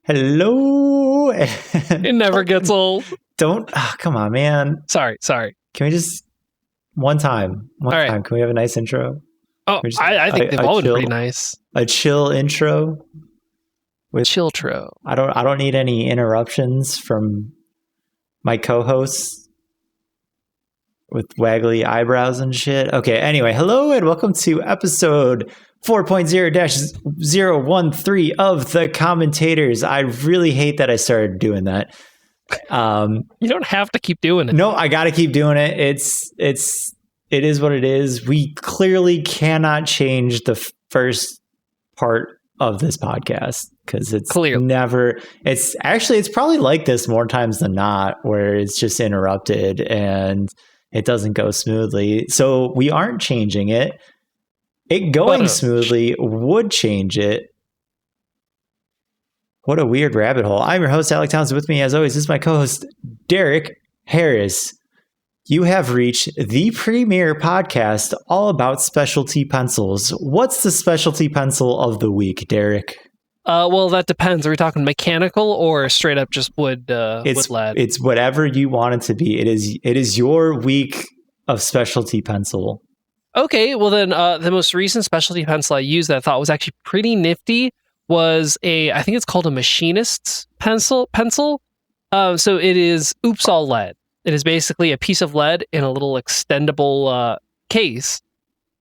Hello. It never gets old. Come on, man. Sorry. Can we just one time? Can we have a nice intro? Oh, I think they've all been pretty nice. A chill intro. With Chilltro. I don't need any interruptions from my co-hosts with waggly eyebrows and shit. Okay, anyway, hello and welcome to episode 4.0-013 of the Commentators. I really hate that I started doing that. You don't have to keep doing it. No, I got to keep doing it. It is what it is. We clearly cannot change the first part of this podcast because it's clearly it's probably like this more times than not, where it's just interrupted and it doesn't go smoothly. So we aren't changing it. It going smoothly would change it. What a weird rabbit hole. I'm your host, Alec Towns. With me, as always, is my co-host, Derek Harris. You have reached the premier podcast all about specialty pencils. What's the specialty pencil of the week, Derek? Well, that depends. Are we talking mechanical or straight up just wood lead? It's whatever you want it to be. It is your week of specialty pencil. Okay, well then, the most recent specialty pencil I used that I thought was actually pretty nifty was I think it's called a machinist's pencil. So it is Oops All Lead. It is basically a piece of lead in a little extendable case,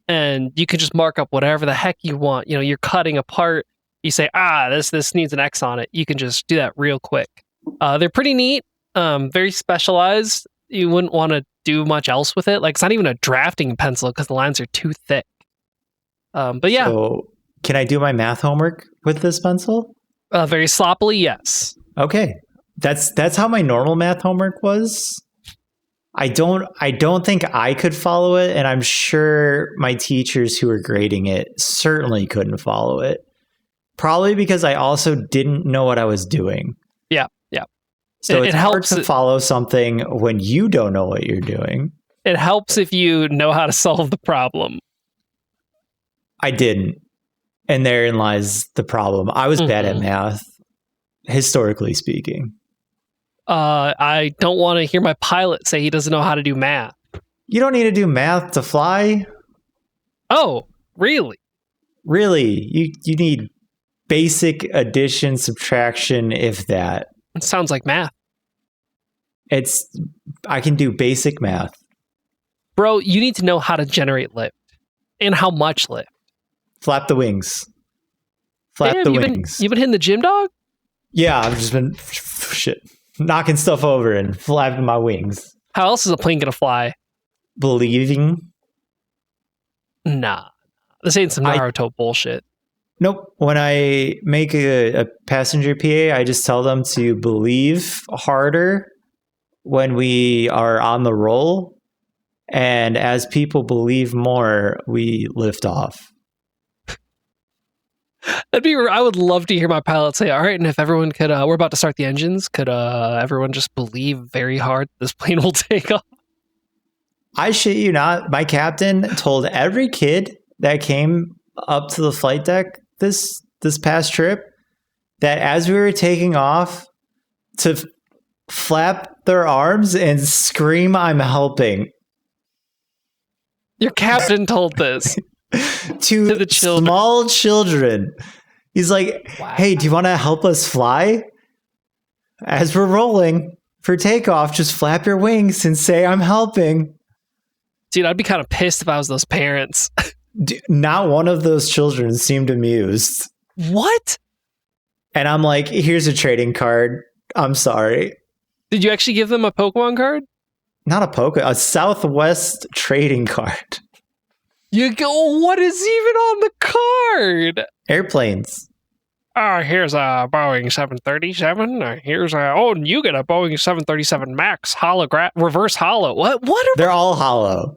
and you can just mark up whatever the heck you want. You know, you're cutting a part, you say, this needs an X on it. You can just do that real quick. They're pretty neat, very specialized. You wouldn't want to do much else with it. Like, it's not even a drafting pencil because the lines are too thick. But yeah. So can I do my math homework with this pencil? Very sloppily, yes. Okay. That's how my normal math homework was. I don't think I could follow it, and I'm sure my teachers who were grading it certainly couldn't follow it. Probably because I also didn't know what I was doing. Yeah. So it helps to follow something when you don't know what you're doing. It helps if you know how to solve the problem. I didn't. And therein lies the problem. I was bad at math, historically speaking. I don't want to hear my pilot say he doesn't know how to do math. You don't need to do math to fly. Oh, really? Really? You need basic addition, subtraction, if that. It sounds like math. I can do basic math. Bro, you need to know how to generate lift. And how much lift. Flap the wings. Flap the wings. You've been hitting the gym, dog? Yeah, I've just been knocking stuff over and flapping my wings. How else is a plane gonna fly? Believing? Nah. This ain't some Naruto bullshit. Nope. When I make a passenger PA, I just tell them to believe harder when we are on the roll. And as people believe more, we lift off. I would love to hear my pilot say, all right, and if everyone could, we're about to start the engines, could everyone just believe very hard this plane will take off? I shit you not. My captain told every kid that came up to the flight deck this past trip that as we were taking off to flap their arms and scream, "I'm helping." Your captain told this to the small children. He's like, wow. Hey, do you want to help us fly? As we're rolling for takeoff, just flap your wings and say, "I'm helping." Dude, I'd be kind of pissed if I was those parents. Not one of those children seemed amused. What? And I'm like, here's a trading card. I'm sorry. Did you actually give them a Pokemon card? Not a Southwest trading card. You go, what is even on the card? Airplanes. Here's a Boeing 737. And you get a Boeing 737 Max reverse hollow. What are They're all hollow.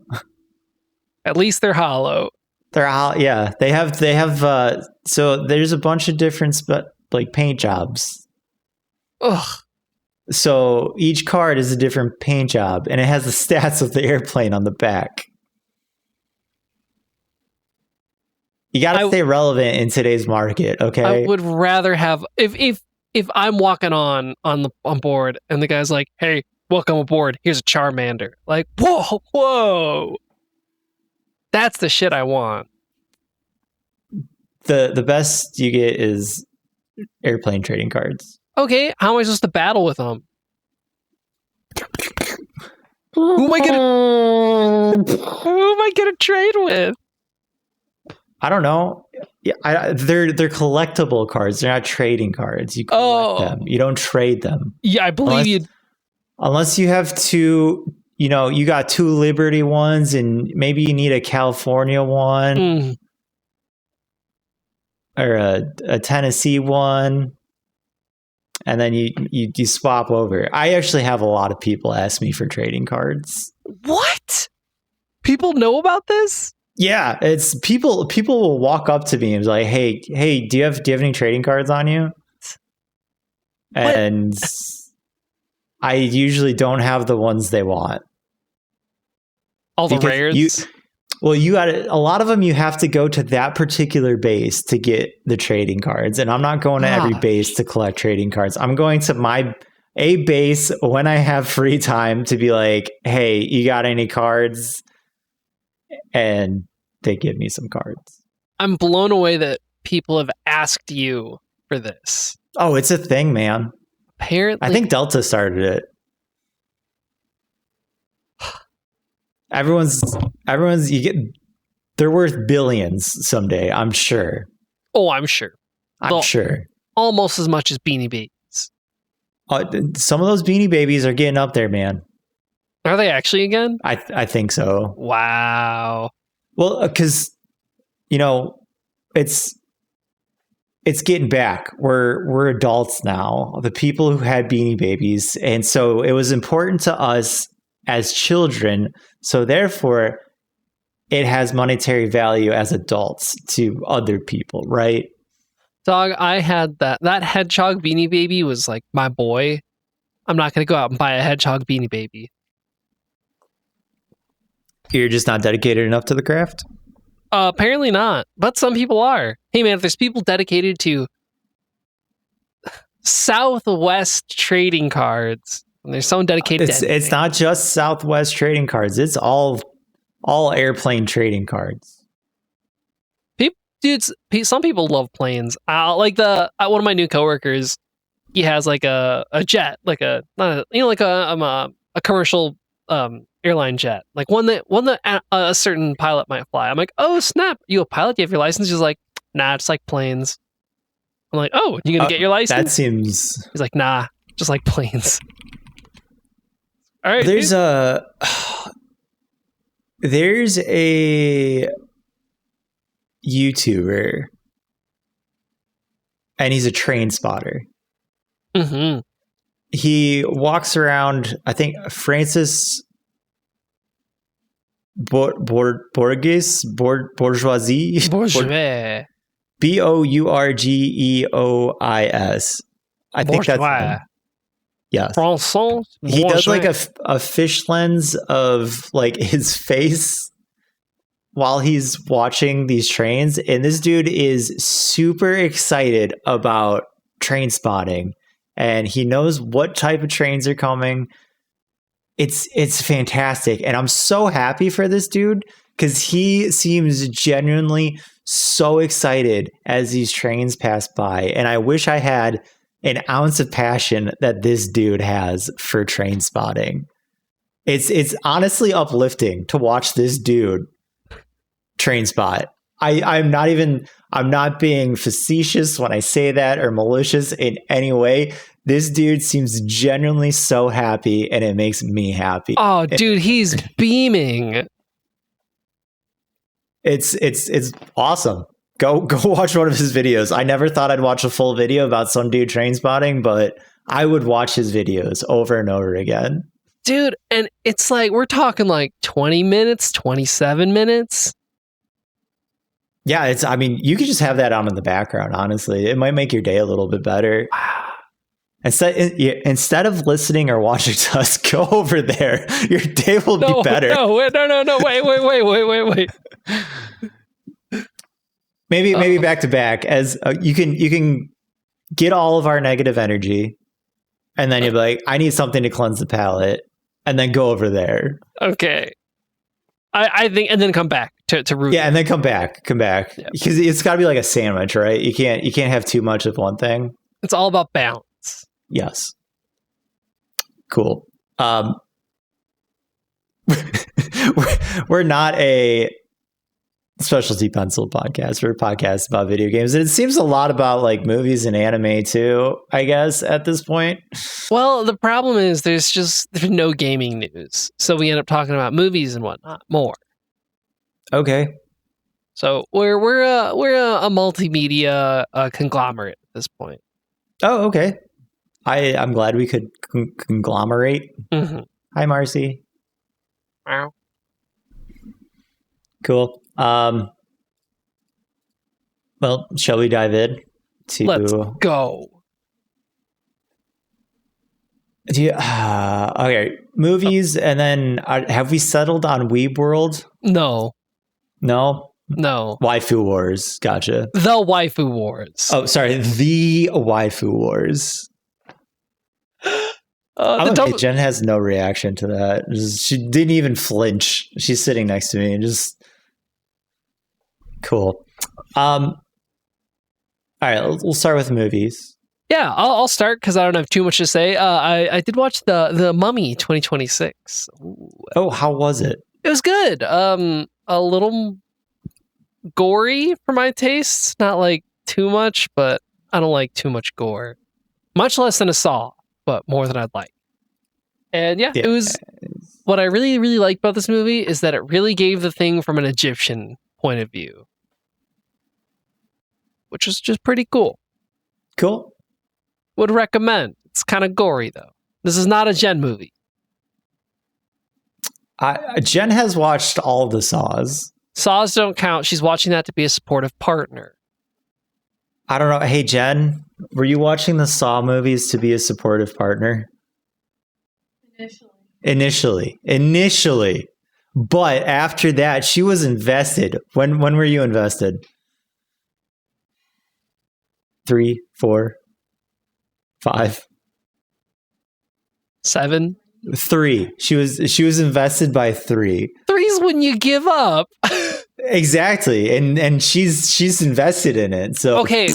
At least they're hollow. They're hollow. Yeah, they have. So there's a bunch of different paint jobs. Ugh. So each card is a different paint job, and it has the stats of the airplane on the back. You got to stay relevant in today's market, okay? I would rather have if if I'm walking on board and the guy's like, "Hey, welcome aboard. Here's a Charmander." Like, whoa. That's the shit I want. The best you get is airplane trading cards. Okay, how am I supposed to battle with them? Who am I gonna trade with? I don't know. Yeah, they're collectible cards. They're not trading cards. You collect them. You don't trade them. Yeah, I believe you. Unless you have two, you got two Liberty ones, and maybe you need a California one or a Tennessee one, and then you swap over. I actually have a lot of people ask me for trading cards. What? People know about this? Yeah, it's people will walk up to me and be like, hey, do you have any trading cards on you? And I usually don't have the ones they want. All the rares? You got a lot of them. You have to go to that particular base to get the trading cards, and I'm not going to every base to collect trading cards. I'm going to a base when I have free time to be like, hey, you got any cards? And they give me some cards. I'm blown away that people have asked you for this. Oh, it's a thing, man. Apparently, I think Delta started it. Everyone's they're worth billions someday, I'm sure. Oh, I'm sure. I'm sure. Almost as much as Beanie Babies. Some of those Beanie Babies are getting up there, man. Are they actually again? I think so. Wow. Well, because it's getting back. We're adults now. The people who had Beanie Babies, and so it was important to us as children. So therefore, it has monetary value as adults to other people, right? Dog, I had that hedgehog Beanie Baby was like my boy. I'm not going to go out and buy a hedgehog Beanie Baby. You're just not dedicated enough to the craft? Apparently not, but some people are. Hey man, if there's people dedicated to Southwest trading cards, and there's someone dedicated to it's not just Southwest trading cards, it's all airplane trading cards. Some people love planes. Like one of my new coworkers, he has like a jet, like a commercial airline jet, like one that a certain pilot might fly. I'm like, oh snap, you a pilot? Do you have your license? He's like, nah, it's like planes. I'm like, oh, you gonna get your license? That seems. He's like, nah, just like planes. All right. There's a YouTuber, and he's a train spotter. Mm-hmm. He walks around. I think Francis Bourgeois. Bourgeois. Bourgeois. I think that's him. Yes. François. He does like a fish lens of like his face while he's watching these trains, and this dude is super excited about train spotting, and he knows what type of trains are coming. It's fantastic, and I'm so happy for this dude because he seems genuinely so excited as these trains pass by, and I wish I had an ounce of passion that this dude has for train spotting. It's honestly uplifting to watch this dude train spot. I'm not being facetious when I say that or malicious in any way. This dude seems genuinely so happy, and it makes me happy. Oh, dude, he's beaming. It's awesome. Go watch one of his videos. I never thought I'd watch a full video about some dude train spotting, but I would watch his videos over and over again. Dude, and it's like, we're talking like 20 minutes, 27 minutes. Yeah, you could just have that on in the background, honestly. It might make your day a little bit better. Wow. Instead of listening or watching us, go over there. Your day will be better. No, wait. Maybe back to back, as you can get all of our negative energy, and then you'll be like, I need something to cleanse the palate, and then go over there. Okay. I think, and then come back to root. Yeah, and then come back because it's got to be like a sandwich, right? You can't have too much of one thing. It's all about balance. Yes. Cool. We're not a specialty pencil podcast. We're a podcast about video games, and it seems a lot about like movies and anime too, I guess, at this point. Well, the problem is there's no gaming news, so we end up talking about movies and whatnot more. Okay. So we're a multimedia conglomerate at this point. Oh, okay. I'm glad we could conglomerate. Mm-hmm. Hi, Marcy. Wow. Cool. Well, shall we dive in to? Let's go. Okay, movies, and then have we settled on Weeb World? No. Waifu Wars. Gotcha. The Waifu Wars. Oh, sorry. The Waifu Wars. Jen has no reaction to that. She didn't even flinch. She's sitting next to me and just cool. All right, we'll start with movies. Yeah, I'll start because I don't have too much to say. I did watch the Mummy 2026. Ooh. Oh, how was it? It was good. A little gory for my tastes. Not like too much, but I don't like too much gore. Much less than a Saw, but more than I'd like. And yeah, it was. What I really, really liked about this movie is that it really gave the thing from an Egyptian point of view, which was just pretty cool. Cool. Would recommend. It's kind of gory though. This is not a Jen movie. Jen has watched all the Saws. Saws don't count. She's watching that to be a supportive partner. I don't know. Hey, Jen, were you watching the Saw movies to be a supportive partner? Initially. But after that, she was invested. When were you invested? 3, 4, 5, 7, 3. She was invested by 3. 3's when you give up. Exactly, and she's invested in it. So okay,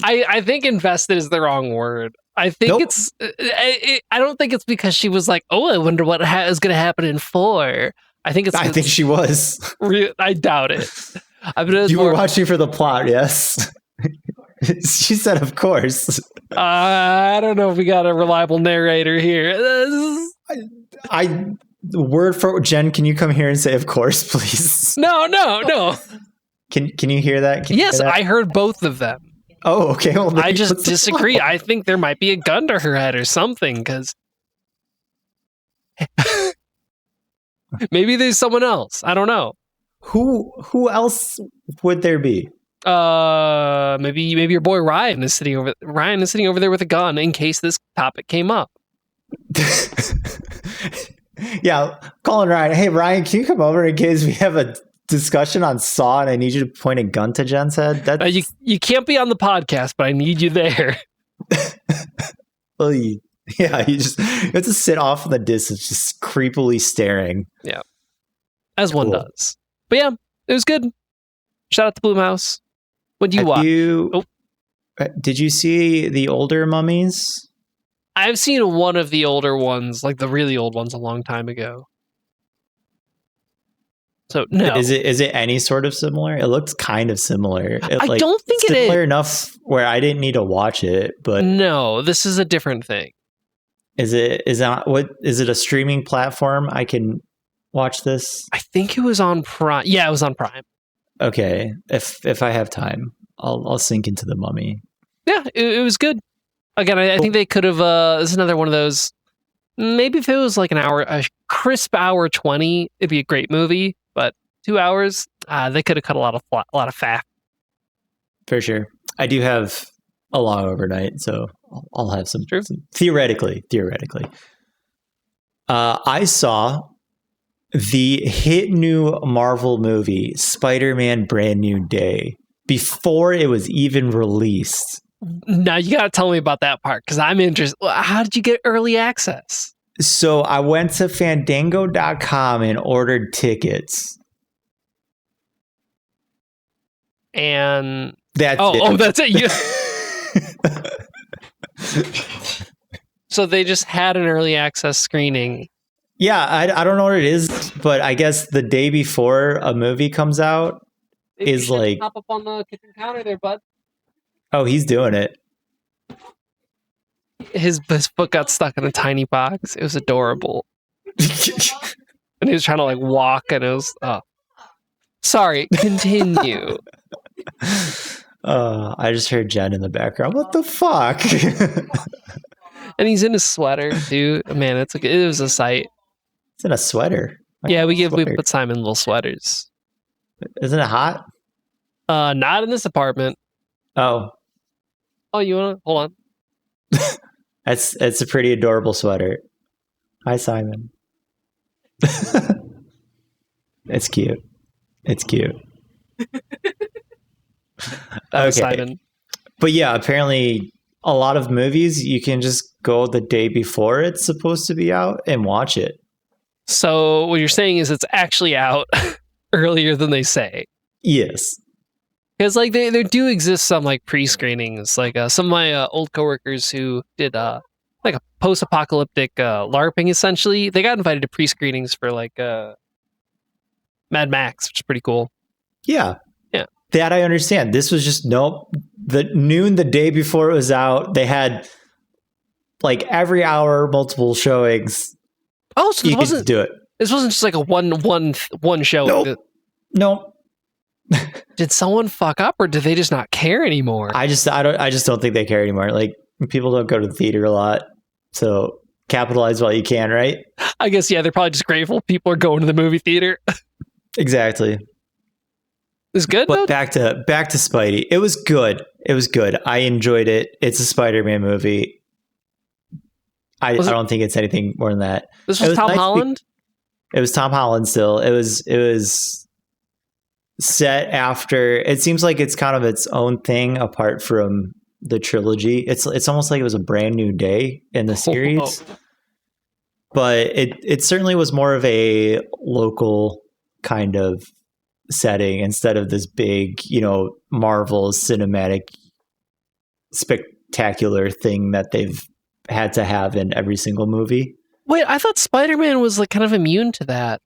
I think invested is the wrong word. I think it's. I don't think it's because she was like, oh, I wonder what is going to happen in 4. I think it's. I think she was. I doubt it. You were watching for the plot, yes. She said, "Of course." I don't know if we got a reliable narrator here. Word for Jen. Can you come here and say, "Of course," please? No. Can you hear that? Yes, I heard both of them. Oh, okay. Well, I just disagree. I think there might be a gun to her head or something. Because maybe there's someone else. I don't know. Who else would there be? Maybe your boy Ryan is sitting over there with a gun in case this topic came up. Yeah, calling Ryan. Hey, Ryan, can you come over in case we have a discussion on Saw and I need you to point a gun to Jen's head? You can't be on the podcast, but I need you there. Well, you have to sit off in the distance, just creepily staring. Yeah, as one does. But yeah, it was good. Shout out to Blumhouse. What do you watch? Did you see the older Mummies? I've seen one of the older ones, like the really old ones, a long time ago. So no, is it any sort of similar? It looks kind of similar. I don't think it is similar enough where I didn't need to watch it. But no, this is a different thing. Is it a streaming platform I can watch this? I think it was on Prime. Yeah, it was on Prime. Okay, if I have time, I'll sink into the Mummy. Yeah, it was good. Again, I think they could have. This is another one of those. Maybe if it was like a crisp hour 20, it'd be a great movie. But 2 hours, they could have cut a lot of fat. For sure, I do have a long overnight, so I'll have some theoretically. I saw the hit new Marvel movie, Spider-Man Brand New Day, before it was even released Now you got to tell me about that part because I'm interested. How did you get early access? So I went to Fandango.com and ordered tickets. And that's it. That's it. So they just had an early access screening. Yeah, I don't know what it is, but I guess the day before a movie comes out is like hop up on the kitchen counter there, bud. Oh, he's doing it. His foot got stuck in a tiny box. It was adorable. And he was trying to like walk, and it was sorry, continue. I just heard Jen in the background. What the fuck? And he's in a sweater, dude. Man, it was a sight. It's in a sweater. Yeah, we put Simon little sweaters. Isn't it hot? Not in this apartment. Oh, you wanna hold on? It's a pretty adorable sweater. Hi, Simon. It's cute. It's cute. That was Simon. But yeah, apparently a lot of movies you can just go the day before it's supposed to be out and watch it. So what you're saying is it's actually out earlier than they say. Yes. Because like there do exist some like pre-screenings. Like some of my old coworkers who did like a post-apocalyptic LARPing essentially, they got invited to pre-screenings for like Mad Max, which is pretty cool. Yeah. Yeah. That I understand. This was just nope. The noon the day before it was out, they had like every hour multiple showings. Oh, so you could do it. This wasn't just like a one show. Nope. Did someone fuck up, or did they just not care anymore? I just don't think they care anymore. Like people don't go to the theater a lot, so capitalize while you can, right? I guess yeah, they're probably just grateful people are going to the movie theater. Exactly. It's good. But back to Spidey. It was good. I enjoyed it. It's a Spider-Man movie. I don't think it's anything more than that. This was Tom Holland? It was Tom Holland still. It was set after. It seems like it's kind of its own thing apart from the trilogy. It's almost like it was a brand new day in the series. But it certainly was more of a local kind of setting instead of this big, Marvel cinematic spectacular thing that they've had to have in every single movie. Wait, I thought Spider-Man was like kind of immune to that.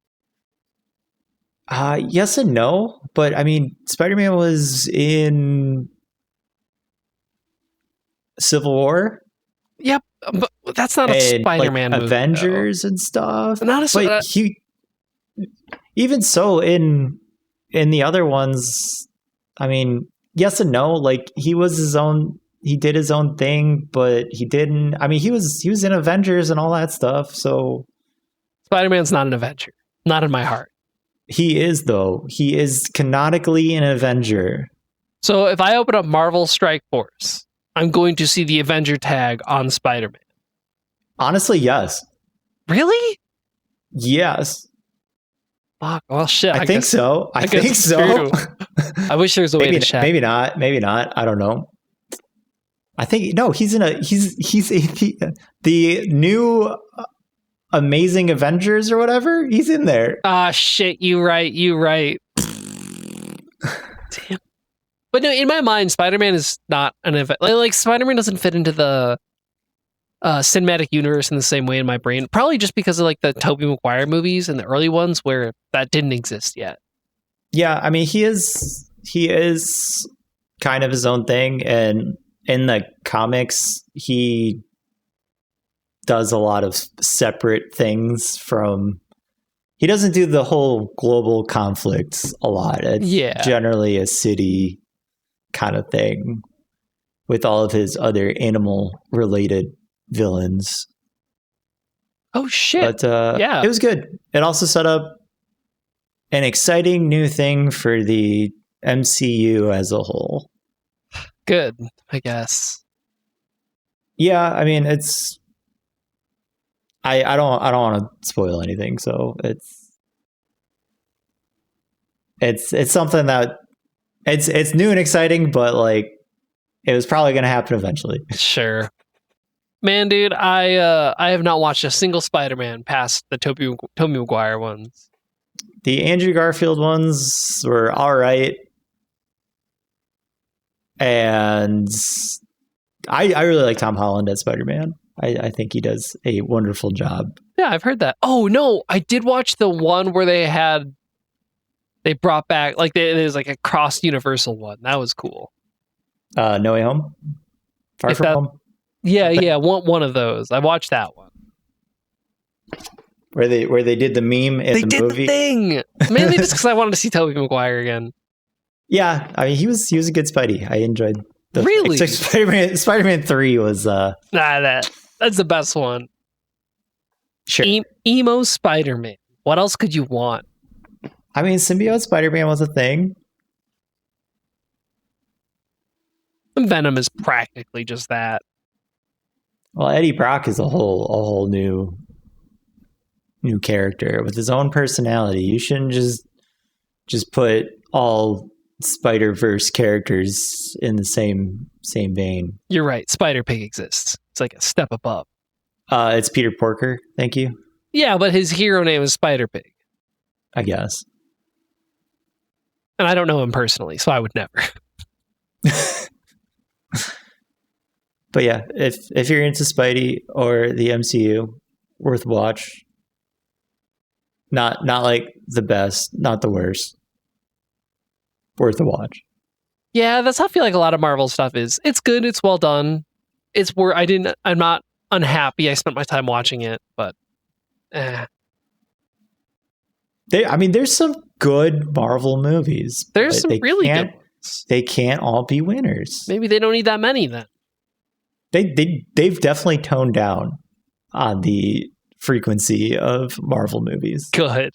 Yes and no, but I mean, Spider-Man was in Civil War. Yep, but that's not a Spider-Man movie. Avengers and stuff. Not a. But even so, in the other ones, I mean, yes and no. Like he was his own. He did his own thing, but he didn't. I mean, he was in Avengers and all that stuff. So Spider-Man's not an Avenger. Not in my heart. He is, though. He is canonically an Avenger. So if I open up Marvel Strike Force, I'm going to see the Avenger tag on Spider-Man. Honestly, yes. Really? Yes. Fuck. Well, shit. I think so. I think so. I wish there was a way to check. Maybe not. Maybe not. I don't know. I think no. He's the new Amazing Avengers or whatever. He's in there. Ah, shit. You right. Damn. But no, in my mind, Spider-Man is not an event. Like Spider-Man doesn't fit into the cinematic universe in the same way in my brain. Probably just because of like the Tobey Maguire movies and the early ones where that didn't exist yet. Yeah, I mean he is kind of his own thing, and in the comics he does a lot of separate things from. He doesn't do the whole global conflicts a lot. It's generally a city kind of thing with all of his other animal related villains. Oh shit. But yeah, it was good. It also set up an exciting new thing for the MCU as a whole. Good, I guess. Yeah, I mean it's I don't want to spoil anything, so it's something that it's new and exciting, but like it was probably going to happen eventually. Sure. Man, dude, I have not watched a single Spider-Man past the Tobey Maguire ones. The Andrew Garfield ones were all right. And I really like Tom Holland as Spider-Man. I think he does a wonderful job. Yeah, I've heard that. Oh, no, I did watch the one where they brought back, like, there's like a cross-universal one. That was cool. No Way Home? Far From Home? Yeah, one of those. I watched that one. Where they did the meme in the movie? They did the thing! Mainly just because I wanted to see Tobey Maguire again. Yeah, I mean, he was a good Spidey. I enjoyed the really? Spider-Man 3 was that's the best one. Sure. Emo Spider-Man. What else could you want? I mean, symbiote Spider-Man was a thing. Venom is practically just that. Well, Eddie Brock is a whole new character with his own personality. You shouldn't just put all Spider-Verse characters in the same vein. You're right. Spider-Pig exists. It's like a step above. It's Peter Porker. Thank you. Yeah, but his hero name is Spider-Pig. I guess. And I don't know him personally, so I would never. But yeah, if you're into Spidey or the MCU, worth watch. Not like the best, not the worst. Worth a watch. Yeah, that's how I feel like a lot of Marvel stuff is. It's good, it's well done. I'm not unhappy I spent my time watching it, but there's some good Marvel movies. There's some really good ones. They can't all be winners. Maybe they don't need that many then. They've definitely toned down on the frequency of Marvel movies. Good.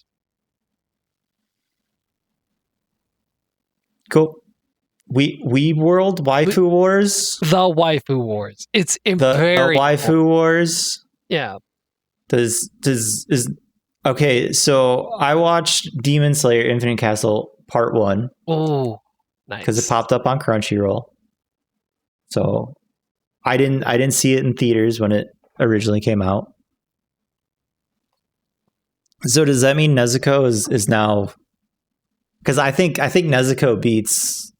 Cool. Weeb World, Waifu Wars. The Waifu Wars. It's the Waifu cool. Wars. Yeah. Okay, so I watched Demon Slayer Infinite Castle Part 1. Oh, nice. Because it popped up on Crunchyroll. So I didn't see it in theaters when it originally came out. So does that mean Nezuko is now? Because I think Nezuko beats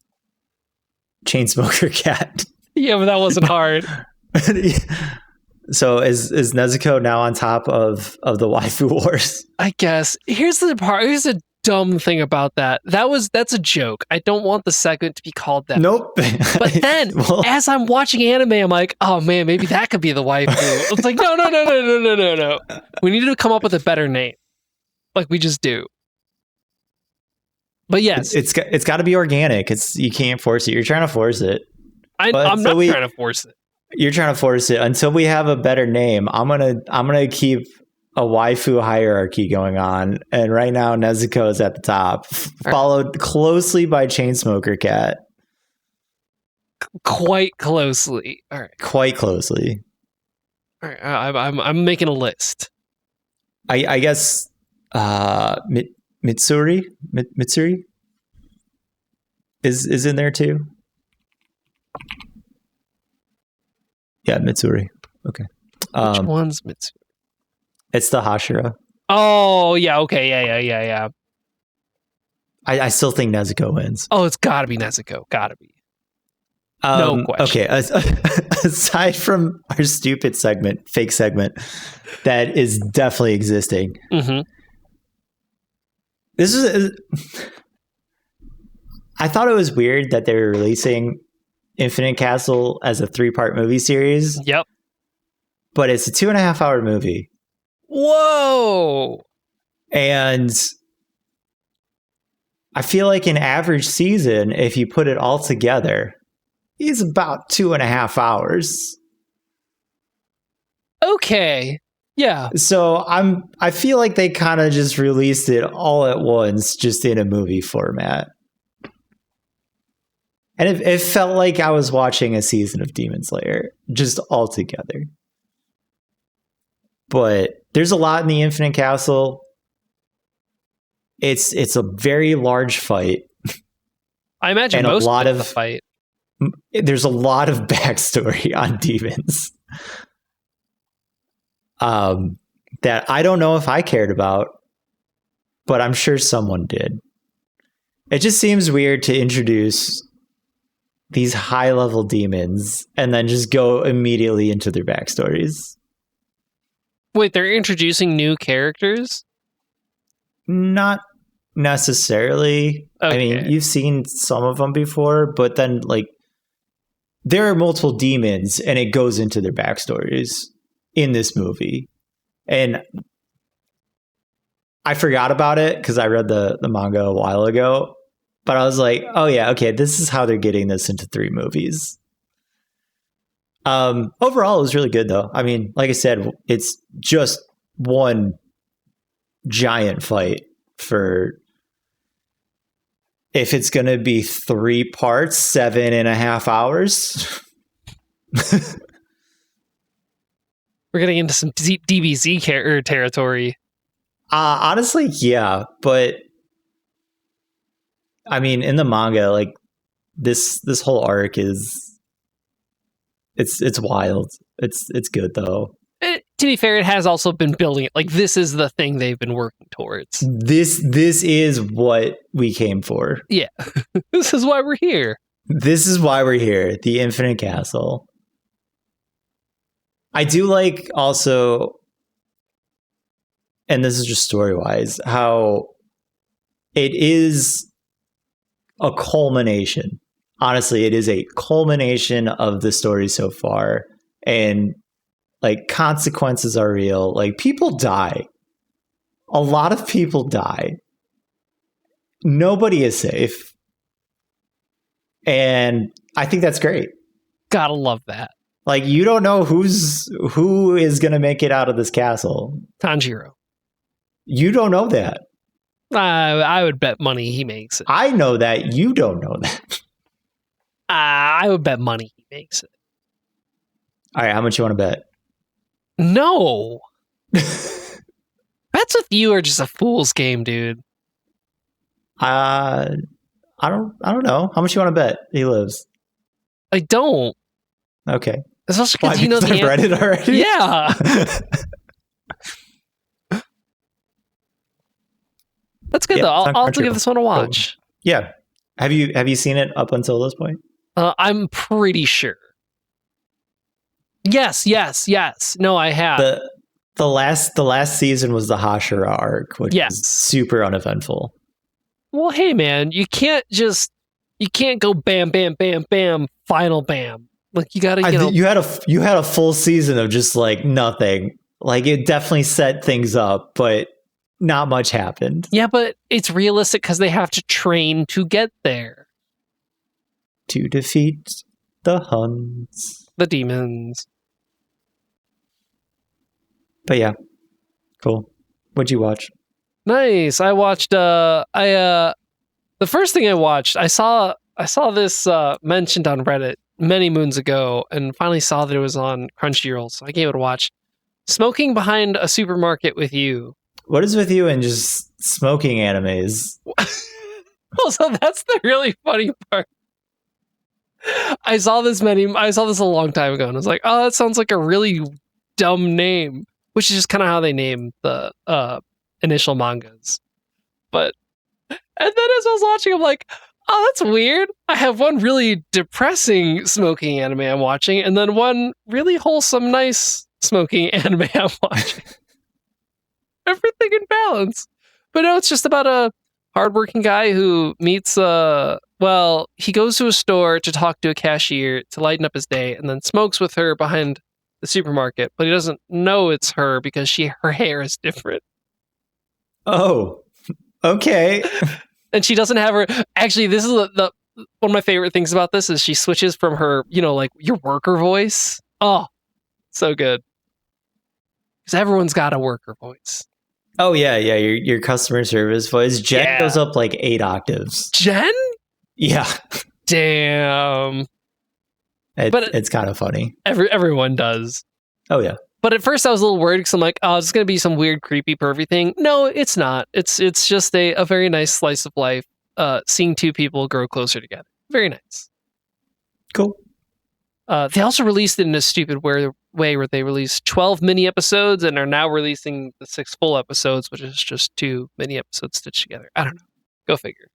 Chainsmoker Cat. Yeah, but that wasn't hard. So is Nezuko now on top of the Waifu Wars? I guess. Here's a dumb thing about that. That's a joke. I don't want the segment to be called that. Nope. But then, as I'm watching anime, I'm like, oh man, maybe that could be the waifu. It's like, no. We need to come up with a better name, like we just do. But yes, it's got to be organic. You can't force it. You're trying to force it. I'm not trying to force it. You're trying to force it until we have a better name. I'm gonna keep a waifu hierarchy going on, and right now Nezuko is at the top, followed closely by Chainsmoker Cat. Quite closely. All right. Quite closely. All right. I'm making a list. I guess Mitsuri is in there too. Yeah, Mitsuri. Okay. Which one's Mitsuri? It's the Hashira. Oh, yeah. Okay. Yeah. I still think Nezuko wins. Oh, it's got to be Nezuko. Got to be. No question. Okay. Aside from our stupid fake segment, that is definitely existing. Mm-hmm. I thought it was weird that they were releasing Infinite Castle as a 3-part movie series. Yep. But it's a 2.5-hour movie. Whoa. And I feel like an average season, if you put it all together, is about 2.5 hours. Okay. Yeah. So I feel like they kind of just released it all at once, just in a movie format. And it felt like I was watching a season of Demon Slayer, just all together. But there's a lot in the Infinite Castle. It's a very large fight. I imagine most of the fight. there's a lot of backstory on demons that I don't know if I cared about, but I'm sure someone did. It just seems weird to introduce these high-level demons and then just go immediately into their backstories. Wait, they're introducing new characters? Not necessarily. Okay. I mean, you've seen some of them before, but then like there are multiple demons and it goes into their backstories in this movie. And I forgot about it because I read the manga a while ago, but I was like, oh yeah, okay, this is how they're getting this into 3 movies. Overall, it was really good though. I mean, like I said, it's just one giant fight for, if it's going to be 3 parts, 7.5 hours. We're getting into some DBZ territory. Honestly, yeah, but I mean, in the manga, like this whole arc is it's wild. It's good though. To be fair, it has also been building it. Like this is the thing they've been working towards. This is what we came for. Yeah, this is why we're here. This is why we're here. The Infinite Castle. I do like also, and this is just story-wise, how it is a culmination. Honestly, it is a culmination of the story so far. And like consequences are real. Like people die. A lot of people die. Nobody is safe. And I think that's great. Gotta love that. Like you don't know who is going to make it out of this castle. Tanjiro. You don't know that. I would bet money he makes it. I know that. You don't know that. I would bet money he makes it. All right, how much you want to bet? No. Bets with you are just a fool's game, dude. I don't know. How much you want to bet he lives? I don't. Okay. Especially because you know the I've read it already. Yeah. That's good though. I'll have to give this one a watch. Yeah. Have you seen it up until this point? I'm pretty sure. Yes. No, I have. The last season was the Hashira arc, which is super uneventful. Well, hey man, you can't go bam, bam, bam, bam, final bam. Like you gotta, you had a full season of just like nothing. Like it definitely set things up, but not much happened. Yeah, but it's realistic because they have to train to get there. To defeat the Huns. The demons. But yeah. Cool. What'd you watch? Nice. I watched the first thing I watched, I saw this mentioned on Reddit many moons ago and finally saw that it was on Crunchyroll, so I gave it a watch. Smoking Behind a Supermarket with You. What is with you and just smoking animes? Well, so that's the really funny part. I saw this a long time ago and I was like, oh, that sounds like a really dumb name, which is just kind of how they name the initial mangas. But, and then as I was watching, I'm like, oh, that's weird. I have one really depressing smoking anime I'm watching, and then one really wholesome, nice smoking anime I'm watching. Everything in balance. But no, it's just about a hardworking guy who meets he goes to a store to talk to a cashier to lighten up his day, and then smokes with her behind the supermarket, but he doesn't know it's her because her hair is different. Oh, okay. And she doesn't have her. Actually, this is the one of my favorite things about this is she switches from her, like your worker voice. Oh, so good. Because everyone's got a worker voice. Oh yeah, your customer service voice. Jen goes up like 8 octaves. Jen? Yeah. Damn. It's kind of funny. Everyone does. Oh yeah. But at first I was a little worried because I'm like, oh, it's going to be some weird, creepy, pervy thing. No, it's not. It's just a very nice slice of life, seeing two people grow closer together. Very nice. Cool. They also released it in a stupid way where they released 12 mini episodes and are now releasing the 6 full episodes, which is just 2 mini episodes stitched together. I don't know. Go figure.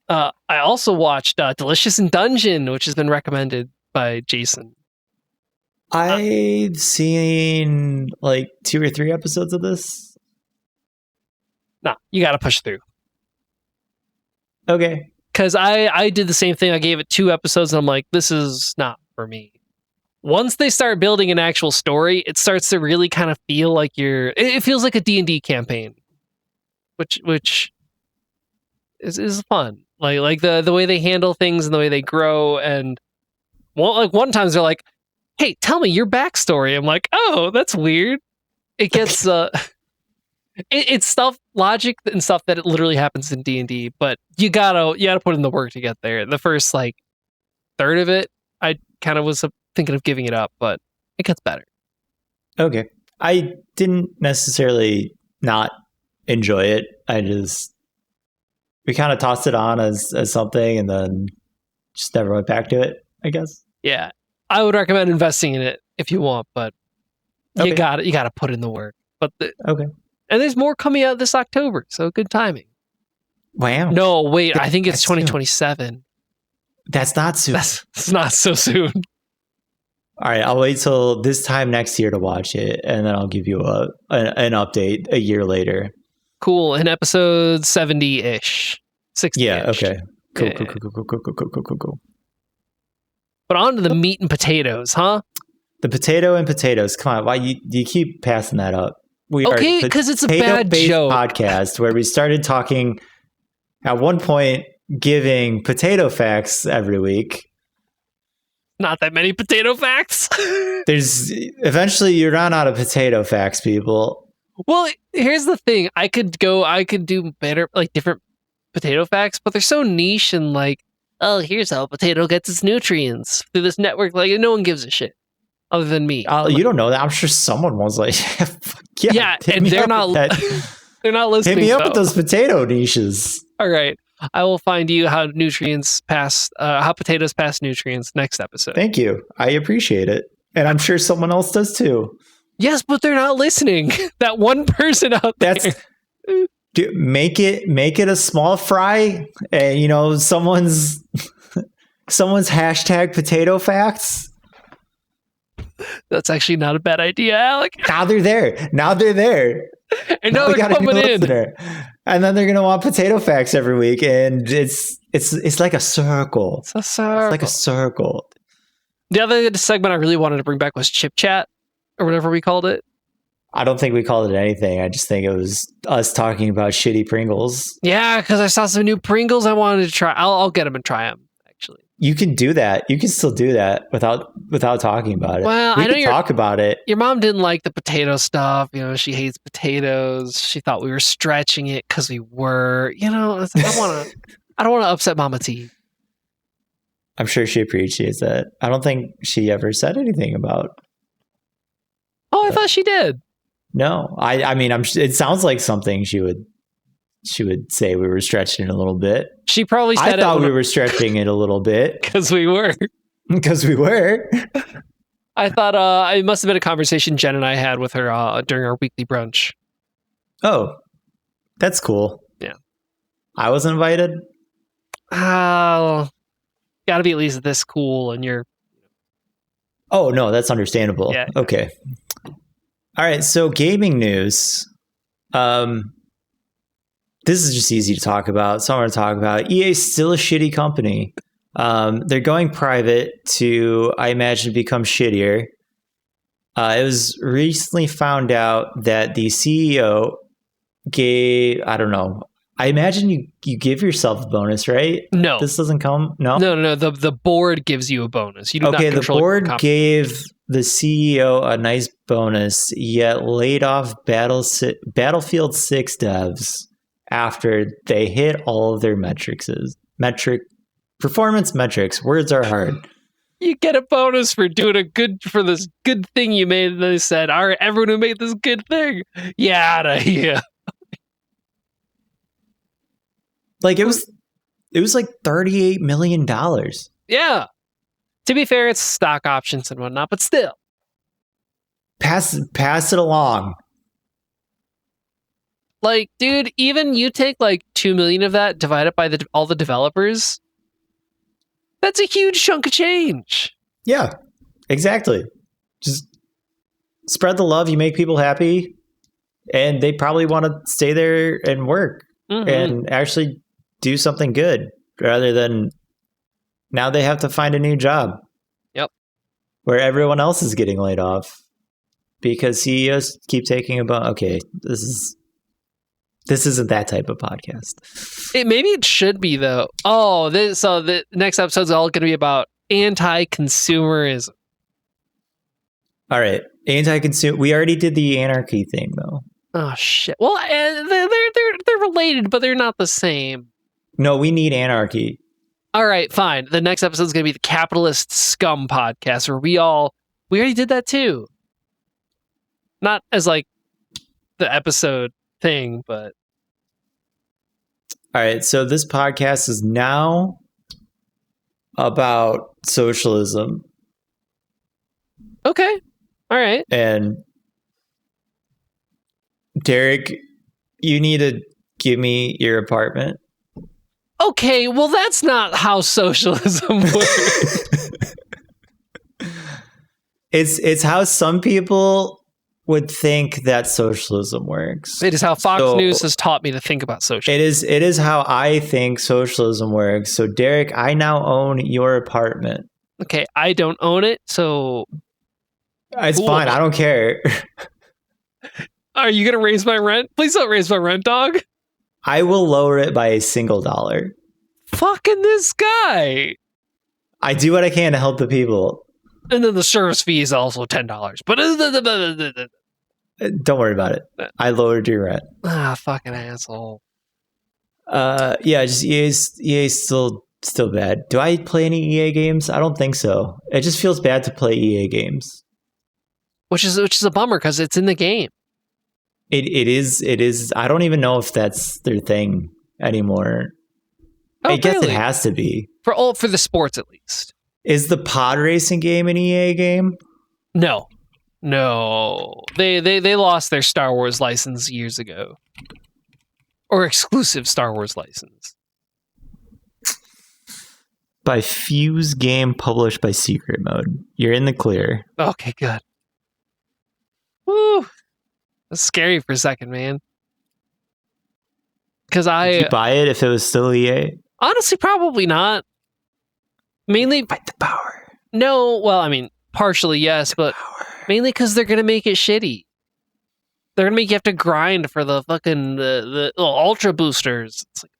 I also watched Delicious in Dungeon, which has been recommended by Jason. I've seen like 2 or 3 episodes of this. Nah, you got to push through. Okay. Because I did the same thing. I gave it 2 episodes and I'm like, this is not for me. Once they start building an actual story, it starts to really kind of feel like it feels like a D&D campaign, which is fun. Like the way they handle things and the way they grow. And one time they're like, hey, tell me your backstory. I'm like, oh, that's weird. It gets it's stuff, logic and stuff that it literally happens in D&D, but you gotta put in the work to get there. The first like third of it, I kind of was thinking of giving it up, but it gets better. Okay. I didn't necessarily not enjoy it. We kind of tossed it on as something and then just never went back to it, I guess. Yeah. I would recommend investing in it if you want, but you gotta put in the work. But okay. And there's more coming out this October, so good timing. Wow. No, wait, I think it's 2027. Soon. That's not soon. It's not so soon. All right, I'll wait till this time next year to watch it, and then I'll give you an update a year later. Cool, in episode 70-ish. 60-ish. Yeah, okay. Cool, yeah. Cool. But on to the meat and potatoes, huh? The potato and potatoes. Come on, why you keep passing that up? We okay, because it's a bad joke. Podcast where we started talking at one point, giving potato facts every week. Not that many potato facts. Eventually you run out of potato facts, people. Well, here's the thing. I could do better, like different potato facts, but they're so niche and like, oh, here's how a potato gets its nutrients through this network. Like, no one gives a shit other than me. You don't know that. I'm sure someone was like, yeah, and they're not they're not listening. Hit me up with those potato niches. All right. I will find you how potatoes pass nutrients next episode. Thank you. I appreciate it. And I'm sure someone else does too. Yes, but they're not listening. That one person out there. Dude, make it a small fry and someone's hashtag potato facts. That's actually not a bad idea, Alec. Now they're there. And now they're coming in. And then they're gonna want potato facts every week, and it's like a circle. It's a circle. It's like a circle. The other segment I really wanted to bring back was Chip Chat, or whatever we called it. I don't think we called it anything. I just think it was us talking about shitty Pringles. Yeah, because I saw some new Pringles I wanted to try. I'll get them and try them. Actually, you can do that. You can still do that without talking about it. Well, we I know can talk about it. Your mom didn't like the potato stuff. She hates potatoes. She thought we were stretching it because we were. I don't want to upset Mama T. I'm sure she appreciates that. I don't think she ever said anything about. Oh, I thought she did. No, I mean, it sounds like something she would say we were stretching it a little bit. She probably said I thought we were stretching it a little bit. Because we were. I thought it must have been a conversation Jen and I had with her during our weekly brunch. Oh, that's cool. Yeah. I was invited? Got to be at least this cool and you're... Oh, no, that's understandable. Yeah. Okay. All right, so gaming news. This is just easy to talk about. So I'm going to talk about EA is still a shitty company. They're going private to, I imagine, become shittier. It was recently found out that the CEO gave, I don't know, I imagine you give yourself a bonus, right? No. This doesn't come? No? No. The board gives you a bonus. You do not control the board gave the CEO a nice bonus, yet laid off Battlefield 6 devs after they hit all of their performance metrics. Words are hard. You get a bonus for doing for this good thing you made. And they said, all right, everyone who made this good thing, yeah, out of here. Like it was It was like $38 million. Yeah. To be fair, it's stock options and whatnot, but still. Pass it along. Like, dude, even you take like 2 million of that, divide it by all the developers. That's a huge chunk of change. Yeah, exactly. Just spread the love. You make people happy, and they probably want to stay there and work and actually do something good rather than now they have to find a new job. Yep. Where everyone else is getting laid off because CEOs keep taking about, okay, this isn't that type of podcast. Maybe it should be, though. Oh, so the next episode's all going to be about anti-consumerism. All right. Anti-consumer. We already did the anarchy thing, though. Oh, shit. Well, they're related, but they're not the same. No, we need anarchy. All right, fine. The next episode is going to be the Capitalist Scum podcast, where we already did that too. Not as like the episode thing, but all right. So this podcast is now about socialism. Okay. All right. And Derek, you need to give me your apartment. Okay, well, that's not how socialism works. It's how some people would think that socialism works. It is how Fox News has taught me to think about socialism. It is how I think socialism works. So, Derek, I now own your apartment. Okay, I don't own it, so it's fine. I don't care. Are you gonna raise my rent? Please don't raise my rent, dog. I will lower it by $1. Fucking this guy. I do what I can to help the people. And then the service fee is also $10. But don't worry about it. I lowered your rent. Fucking asshole. Yeah, just EA's still bad. Do I play any EA games? I don't think so. It just feels bad to play EA games. Which is a bummer because it's in the game. It is. I don't even know if that's their thing anymore. I guess really? It has to be for the sports at least. Is the pod racing game an EA game? No. They lost their Star Wars license years ago, or exclusive Star Wars license. By Fuse game published by Secret Mode. You're in the clear. Okay, good. Woo. That's scary for a second, man. Because Would you buy it if it was still EA? Honestly, probably not. Mainly, fight the power. No, well, I mean, partially yes, but mainly because they're gonna make it shitty. They're gonna make you have to grind for the fucking the ultra boosters. It's like,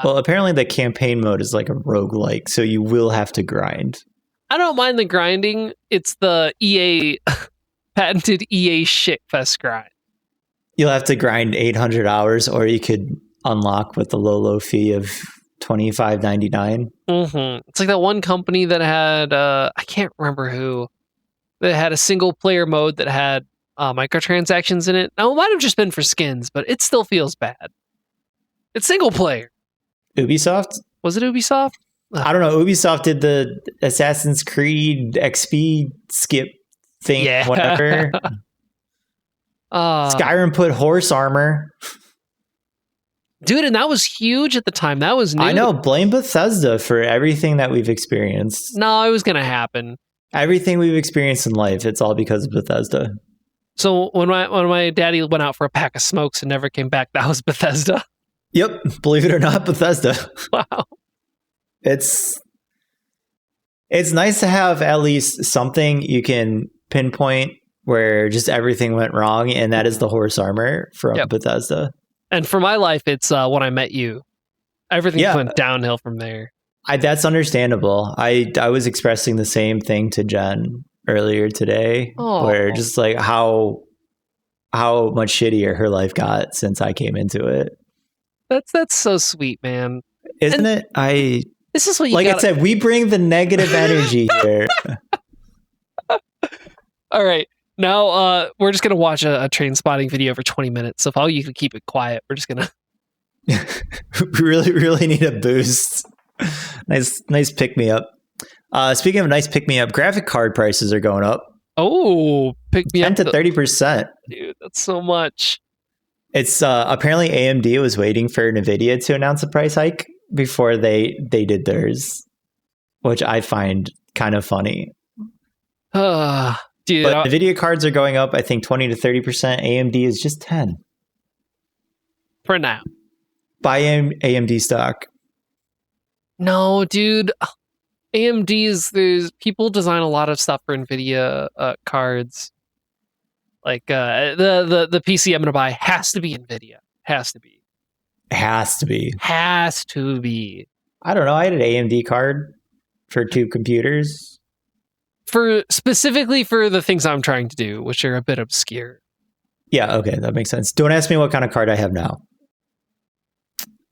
well, apparently the campaign mode is like a roguelike, so you will have to grind. I don't mind the grinding. It's the EA patented EA shitfest grind. You'll have to grind 800 hours, or you could unlock with the low fee of $25.99. It's like that one company that had I can't remember who, that had a single player mode that had microtransactions in it. Now it might have just been for skins, but it still feels bad. It's single player. Ubisoft? Was it Ubisoft? I don't know. Ubisoft did the Assassin's Creed XP skip thing, whatever. Skyrim put horse armor. Dude, and that was huge at the time. That was new. I know. Blame Bethesda for everything that we've experienced. No, it was going to happen. Everything we've experienced in life, it's all because of Bethesda. So when my daddy went out for a pack of smokes and never came back, that was Bethesda? Yep. Believe it or not, Bethesda. Wow. It's nice to have at least something you can pinpoint where just everything went wrong, and that is the horse armor from Bethesda. And for my life, it's when I met you. Everything went downhill from there. That's understandable. I was expressing the same thing to Jen earlier today, where just like how much shittier her life got since I came into it. That's so sweet, man. Isn't it? This is what you like I said, we bring the negative energy here. All right. Now, we're just going to watch a train spotting video for 20 minutes. So if all you can keep it quiet, we're just going to... We really need a boost. Nice pick me up. Speaking of nice pick me up, graphic card prices are going up. Oh, pick me 10 up to 30%. dude. That's so much. It's apparently AMD was waiting for Nvidia to announce a price hike before they did theirs, which I find kind of funny. Dude, But Nvidia cards are going up, I think 20 to 30%. AMD is just 10. for now. Buy AMD stock. No, dude. There's people design a lot of stuff for Nvidia cards. Like the PC I'm gonna buy has to be Nvidia. Has to be. I don't know. I had an AMD card for 2 computers. Specifically for the things I'm trying to do, which are a bit obscure. Yeah, okay, that makes sense. Don't ask me what kind of card I have now.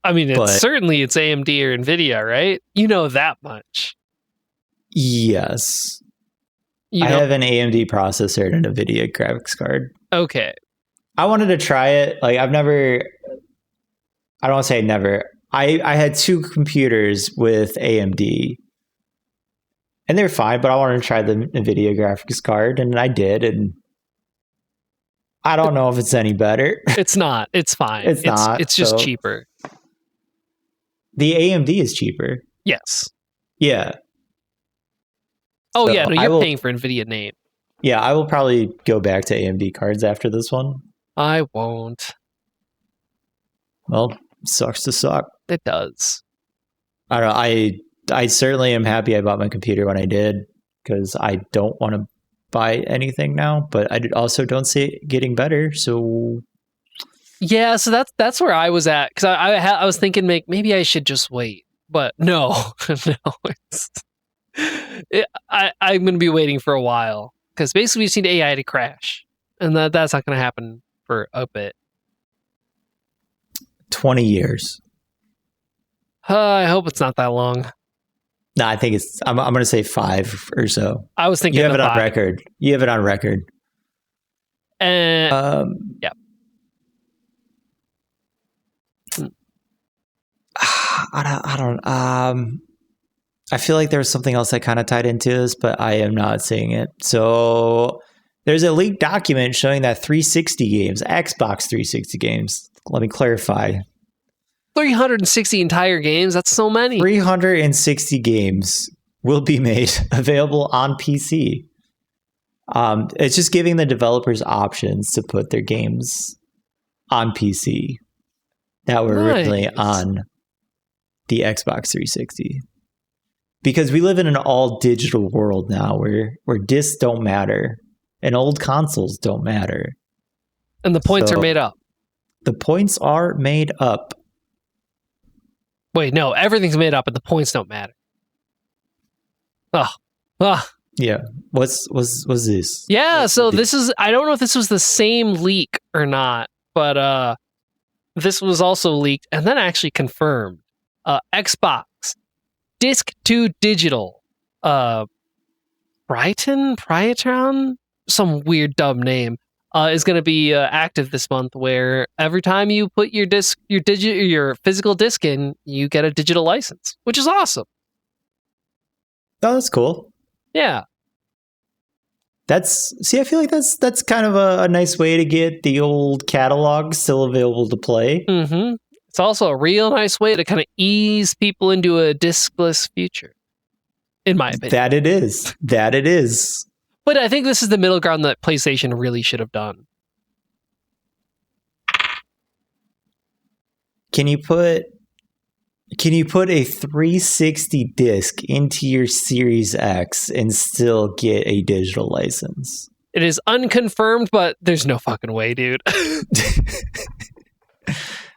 I mean, it's AMD or Nvidia, right? You know that much. Yes. I have an AMD processor and an Nvidia graphics card. Okay. I wanted to try it. Like I don't want to say never. I had 2 computers with AMD and they're fine, but I wanted to try the Nvidia graphics card and I did. And I don't know if it's any better. It's not. It's fine. It's not. It's just cheaper. The AMD is cheaper. Yes. Yeah. Oh, So yeah. No, you're paying for Nvidia name. Yeah, I will probably go back to AMD cards after this one. I won't. Well, sucks to suck. It does. I don't know. I certainly am happy I bought my computer when I did because I don't want to buy anything now, but I also don't see it getting better. So yeah, so that's where I was at because I was thinking maybe I should just wait, but no, I'm going to be waiting for a while because basically we just need AI to crash, and that's not going to happen for a bit. 20 years. I hope it's not that long. No, I think I'm going to say 5 or so. I was thinking you have it 5. on record. You have it on record. And yeah. I don't. I feel like there was something else that kind of tied into this, but I am not seeing it. So there's a leaked document showing that 360 games, Xbox 360 games. Let me clarify. 360 entire games. That's so many. 360 games will be made available on PC. It's just giving the developers options to put their games on PC that were originally on the Xbox 360. Because we live in an all digital world now where discs don't matter and old consoles don't matter. And the points are made up. The points are made up. Wait, no, everything's made up and the points don't matter. Yeah. What's this? Yeah, so this is, I don't know if this was the same leak or not, but this was also leaked and then actually confirmed. Xbox Disc to Digital, Priatron, some weird dumb name, is going to be active this month. Where every time you put your physical disc in, you get a digital license, which is awesome. Oh, that's cool. Yeah, I feel like that's kind of a nice way to get the old catalog still available to play. Mm-hmm. It's also a real nice way to kind of ease people into a diskless future, in my opinion. That it is. But I think this is the middle ground that PlayStation really should have done. Can you put a 360 disc into your Series X and still get a digital license? It is unconfirmed, but there's no fucking way, dude.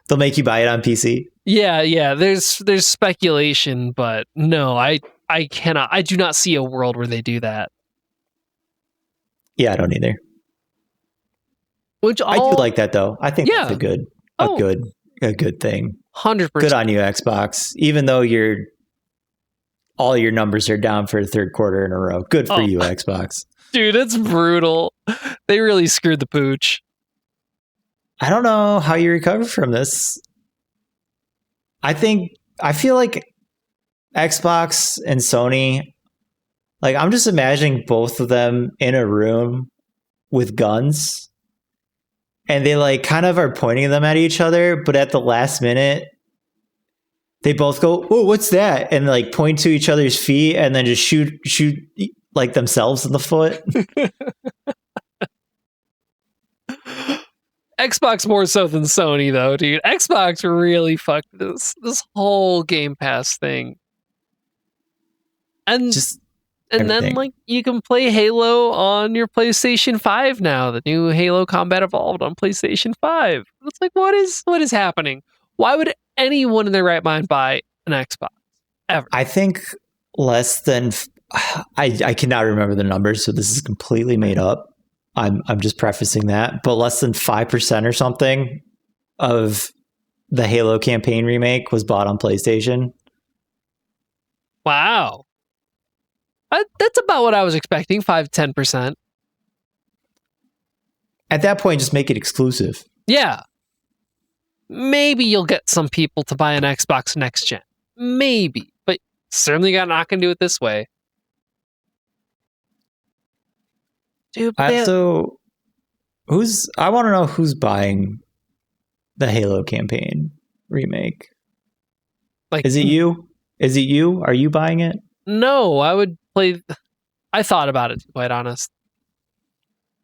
They'll make you buy it on PC? Yeah. There's speculation, but no, I cannot. I do not see a world where they do that. Yeah, I don't either. I do like that though. I think that's a good thing. 100%. Good on you, Xbox. Even though all your numbers are down for the third quarter in a row. Good for you, Xbox. Dude, it's brutal. They really screwed the pooch. I don't know how you recover from this. I feel like Xbox and Sony, like I'm just imagining both of them in a room with guns, and they like kind of are pointing them at each other, but at the last minute they both go, "Oh, what's that?" and like point to each other's feet and then just shoot like themselves in the foot. Xbox more so than Sony, though, dude. Xbox really fucked this whole Game Pass thing, and then like you can play Halo on your PlayStation 5 now. The new Halo Combat Evolved on PlayStation 5. It's like, what is happening? Why would anyone in their right mind buy an Xbox ever? I think less than I cannot remember the numbers, so this is completely made up. I'm just prefacing that, but less than 5% or something of the Halo campaign remake was bought on PlayStation. Wow. That's about what I was expecting, 5-10%. At that point, just make it exclusive. Yeah. Maybe you'll get some people to buy an Xbox next gen. Maybe. But certainly not going to do it this way. Dude, so I want to know who's buying the Halo campaign remake. Like, is it you? Are you buying it? No, I would play. I thought about it, to be quite honest.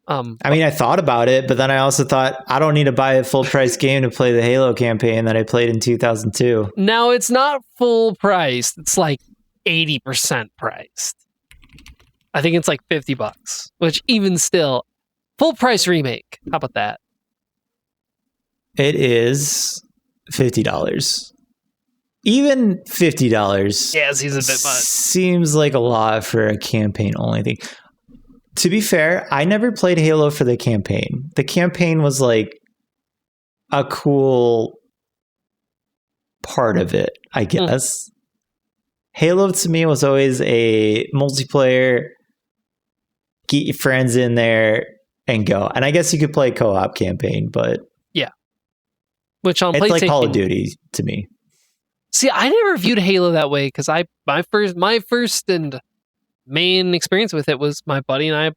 I mean, I thought about it, but then I also thought I don't need to buy a full price game to play the Halo campaign that I played in 2002. Now it's not full price. It's like 80% priced. I think it's like $50, which even still, full price remake. How about that? It is $50. Even $50. Yeah, it seems a bit much. Seems like a lot for a campaign only thing. To be fair, I never played Halo for the campaign. The campaign was like a cool part of it, I guess. Halo to me was always a multiplayer, get your friends in there and go. And I guess you could play co-op campaign, but yeah, which on it's PlayStation, like Call of Duty to me. See, I never viewed Halo that way because my first and main experience with it was my buddy and I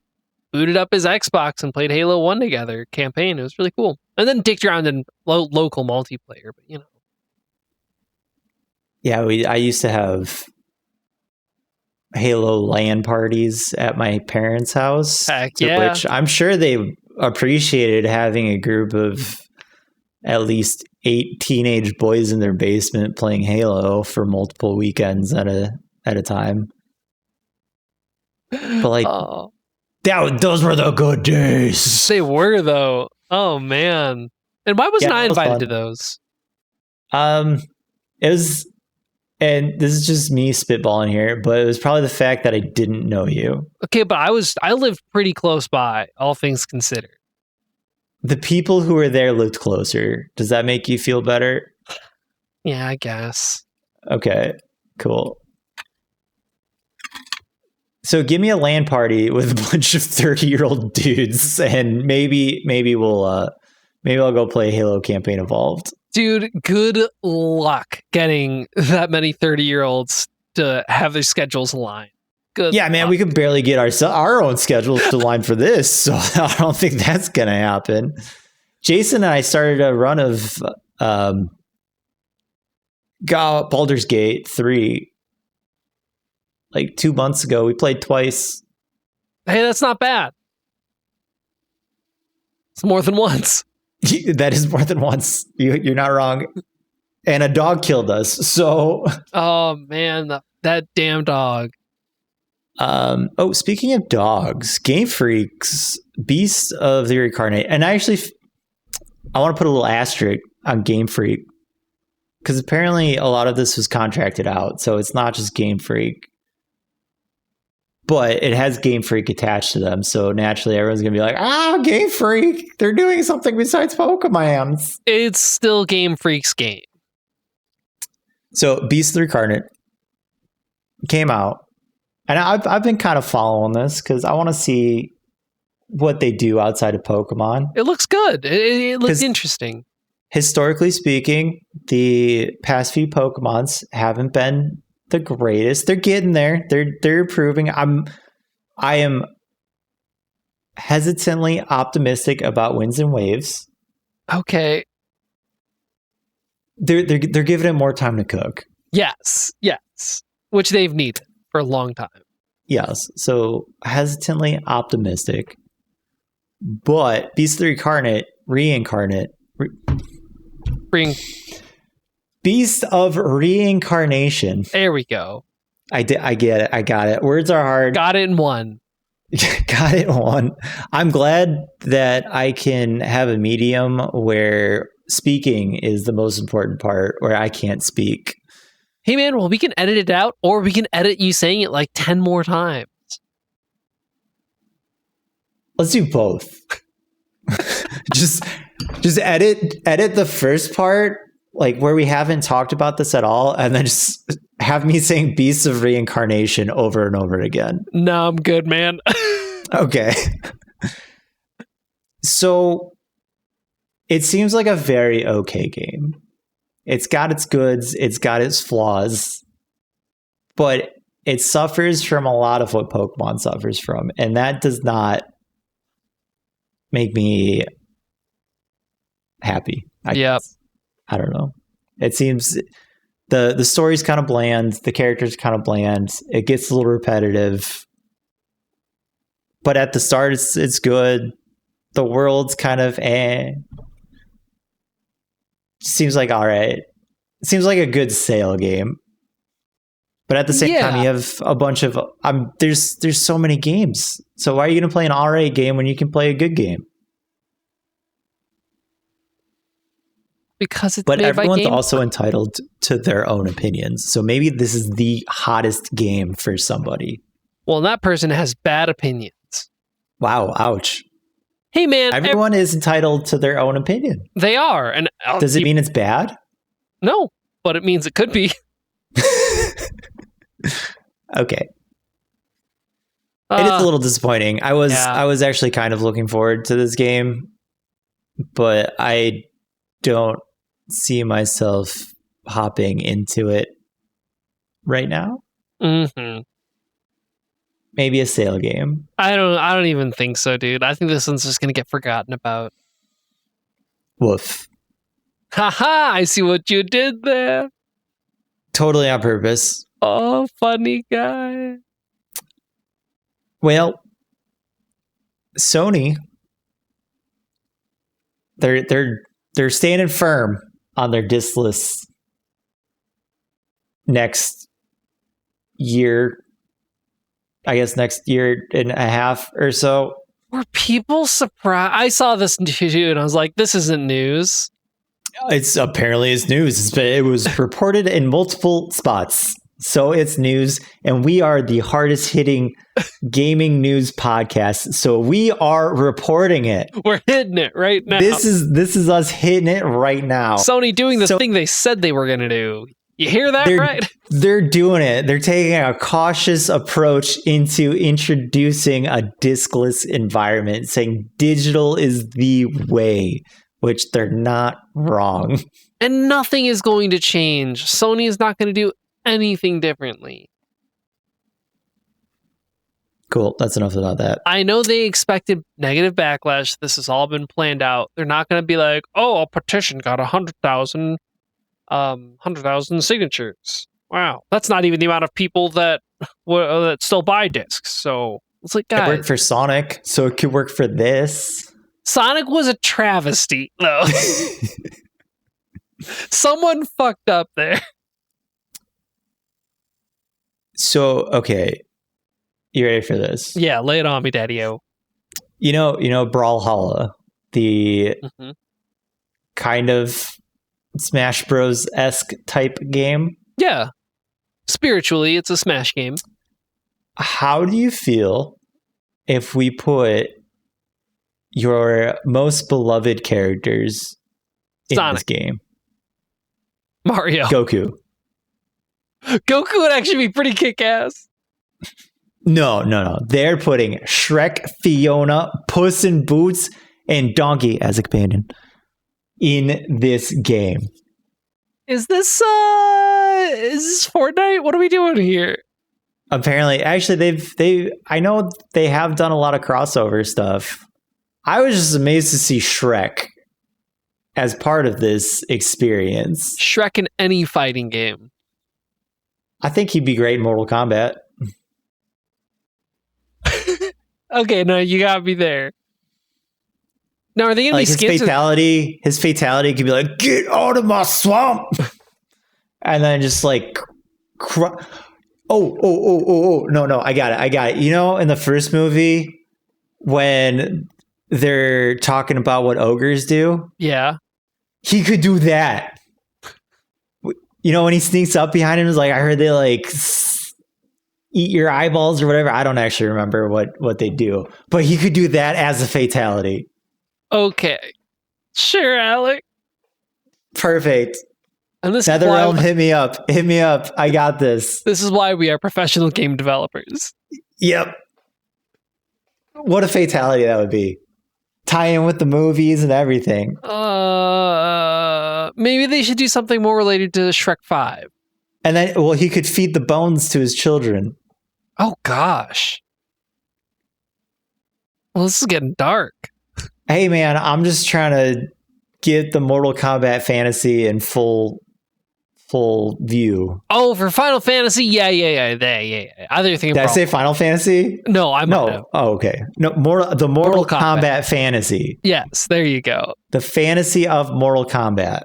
booted up his Xbox and played Halo 1 together campaign. It was really cool. And then dicked around in local multiplayer, but you know. Yeah, I used to have Halo LAN parties at my parents' house. Heck yeah. Which I'm sure they appreciated having a group of at least 8 teenage boys in their basement playing Halo for multiple weekends at a time. But like, those were the good days. They were, though. Oh man! And why wasn't I invited to those? It was, and this is just me spitballing here, but it was probably the fact that I didn't know you. Okay, but I lived pretty close by, all things considered. The people who were there lived closer. Does that make you feel better? Yeah, I guess. Okay, cool. So give me a LAN party with a bunch of 30-year-old dudes, and maybe I'll go play Halo Campaign Evolved. Dude, good luck getting that many 30-year-olds to have their schedules aligned. Good yeah, man, luck. we could barely get our own schedules to line for this, so I don't think that's going to happen. Jason and I started a run of Baldur's Gate 3 like 2 months ago. We played twice. Hey, that's not bad. It's more than once. That is more than once. You're not wrong. And a dog killed us. So. Oh man, that damn dog. Speaking of dogs, Game Freak's Beast of the Reincarnation, and I want to put a little asterisk on Game Freak because apparently a lot of this was contracted out, so it's not just Game Freak. But it has Game Freak attached to them, so naturally everyone's going to be like, Game Freak! They're doing something besides Pokemon. It's still Game Freak's game. So, Beast of the Reincarnate came out, and I've been kind of following this because I want to see what they do outside of Pokemon. It looks good. It looks interesting. historically speaking, the past few Pokemons haven't been the greatest. They're getting there. They're improving. I am hesitantly optimistic about wins and waves. Okay. They're giving it more time to cook. Yes. Which they've needed for a long time. Yes. So hesitantly optimistic. But Beast of Reincarnate. Beast of Reincarnation. There we go. I get it. I got it. Words are hard. Got it in one. Got it in one. I'm glad that I can have a medium where speaking is the most important part, where I can't speak. Hey man, well, we can edit it out, or we can edit you saying it like 10 more times. Let's do both. just edit the first part, like where we haven't talked about this at all, and then just have me saying Beasts of Reincarnation over and over again. No, I'm good, man. Okay. So it seems like a very okay game. It's got its goods, it's got its flaws, but it suffers from a lot of what Pokemon suffers from, and that does not make me happy. I don't know. It seems the story's kind of bland, the character's kind of bland. It gets a little repetitive, but at the start, it's good. The world's kind of seems like all right. It seems like a good sale game, but at the same time, you have a bunch of there's so many games. So why are you going to play an all right game when you can play a good game? Because it's but made everyone's by also entitled to their own opinions. So maybe this is the hottest game for somebody. Well, that person has bad opinions. Wow, ouch. Hey man, everyone is entitled to their own opinion. They are, and does it mean it's bad? No, but it means it could be. Okay. It is a little disappointing. I was actually kind of looking forward to this game, but I don't see myself hopping into it right now. Mm-hmm. Maybe a sale game. I don't even think so, dude. I think this one's just gonna get forgotten about. Woof. Haha, I see what you did there. Totally on purpose. Oh, funny guy. Well, Sony, they're standing firm on their Diskless next year. I guess next year and a half or so. Were people surprised? I saw this too, and I was like, "This isn't news." It's news. It was reported in multiple spots, so it's news. And we are the hardest hitting gaming news podcast, so we are reporting it. We're hitting it right now. This is us hitting it right now. Sony doing the thing they said they were going to do. You hear that, right? They're doing it. They're taking a cautious approach into introducing a diskless environment, saying digital is the way, which they're not wrong. And nothing is going to change. Sony is not going to do anything differently. Cool. That's enough about that. I know they expected negative backlash. This has all been planned out. They're not going to be like, oh, a petition got 100,000 signatures. Wow, that's not even the amount of people that still buy discs. So it's like, guys, it worked for Sonic, so it could work for this. Sonic was a travesty, though. Someone fucked up there. So, okay, you ready for this? Yeah, lay it on me, Daddy-O. You know, Brawlhalla, the kind of Smash Bros-esque type game. Yeah. Spiritually, it's a Smash game. How do you feel if we put your most beloved characters in this game? Mario. Goku. Goku would actually be pretty kick-ass. No. They're putting Shrek, Fiona, Puss in Boots, and Donkey as a companion. in this game. Is this Fortnite? What are we doing here? Apparently, actually, I know they have done a lot of crossover stuff. I was just amazed to see Shrek as part of this experience. Shrek in any fighting game. I think he'd be great in Mortal Kombat. Okay, no, you got me there. Now, are they gonna Like be skins? his fatality could be like, "Get out of my swamp," and then just like, no, I got it. You know, in the first movie when they're talking about what ogres do, Yeah. he could do that. You know, when he sneaks up behind him, is like, I heard they like eat your eyeballs or whatever. I don't actually remember what they do, but he could do that as a fatality. Okay. Sure, Alec. Perfect. And this NetherRealm, hit me up. I got this. This is why we are professional game developers. Yep. What a fatality that would be. Tie in with the movies and everything. Maybe they should do something more related to Shrek 5. And then, well, he could feed the bones to his children. Oh, gosh. Well, this is getting dark. Hey, man, I'm just trying to get the Mortal Kombat fantasy in full view. Oh, for Final Fantasy? Yeah. I thought you were thinking Did I say Final Fantasy? No, I might have. Oh, okay. No, the Mortal Kombat fantasy. Yes, there you go. The fantasy of Mortal Kombat.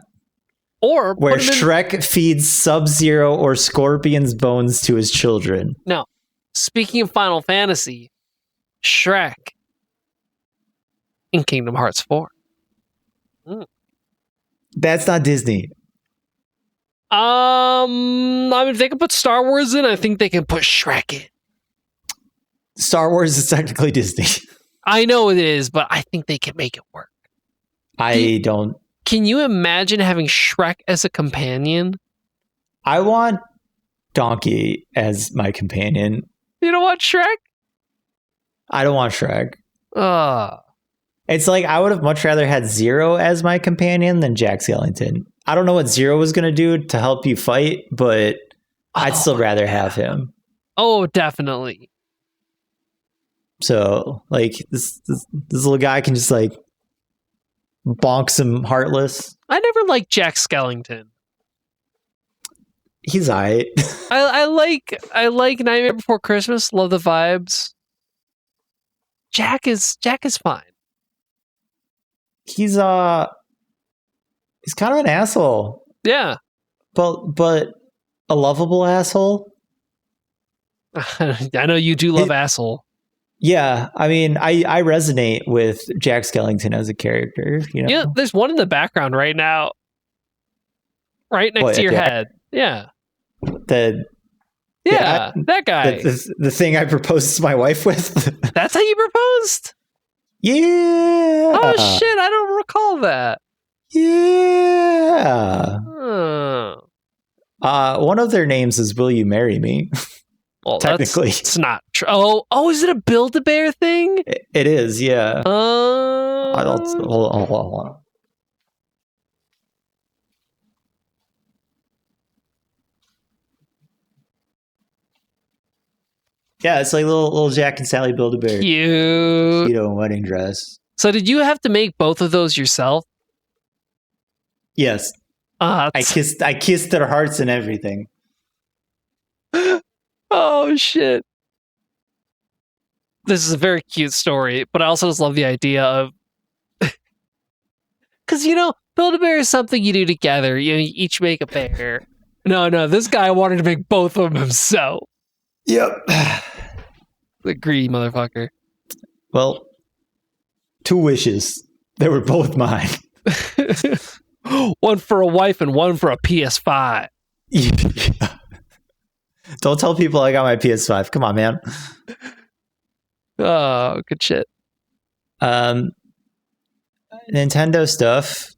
Or where Shrek feeds Sub-Zero or Scorpion's bones to his children. No. Speaking of Final Fantasy, Shrek in Kingdom Hearts 4. That's not Disney. I mean, if they can put Star Wars in, I think they can put Shrek in. Star Wars is technically Disney. I know it is, but I think they can make it work. Can you imagine having Shrek as a companion? I want Donkey as my companion. You don't want Shrek? I don't want Shrek. Ugh. It's like I would have much rather had Zero as my companion than Jack Skellington. I don't know what Zero was going to do to help you fight, but I'd still rather have him. Oh, definitely. So, like, this little guy can just, like, bonk some Heartless. I never liked Jack Skellington. He's alright. I like Nightmare Before Christmas. Love the vibes. Jack is fine. He's kind of an asshole. Yeah. But a lovable asshole. I know you do love asshole. Yeah, I mean, I resonate with Jack Skellington as a character. You know? Yeah, there's one in the background right now, right next to your head. Yeah. That guy. The thing I proposed to my wife with. That's how you proposed? Yeah. Oh shit! I don't recall that. Yeah. Oh. One of their names is "Will You Marry Me?" Well, technically, it's not true. Oh, is it a Build-A-Bear thing? It is, yeah. Hold on. Yeah, it's like little Jack and Sally Build-A-Bear. Cute. Wedding dress. So did you have to make both of those yourself? Yes. I kissed their hearts and everything. Oh shit. This is a very cute story, but I also just love the idea of because Build-A-Bear is something you do together. You each make a bear. No, this guy wanted to make both of them himself. Yep. The greedy motherfucker. Well, 2 wishes. They were both mine. One for a wife and one for a PS5. Yeah. Don't tell people I got my PS5. Come on, man. Oh, good shit. Nintendo stuff.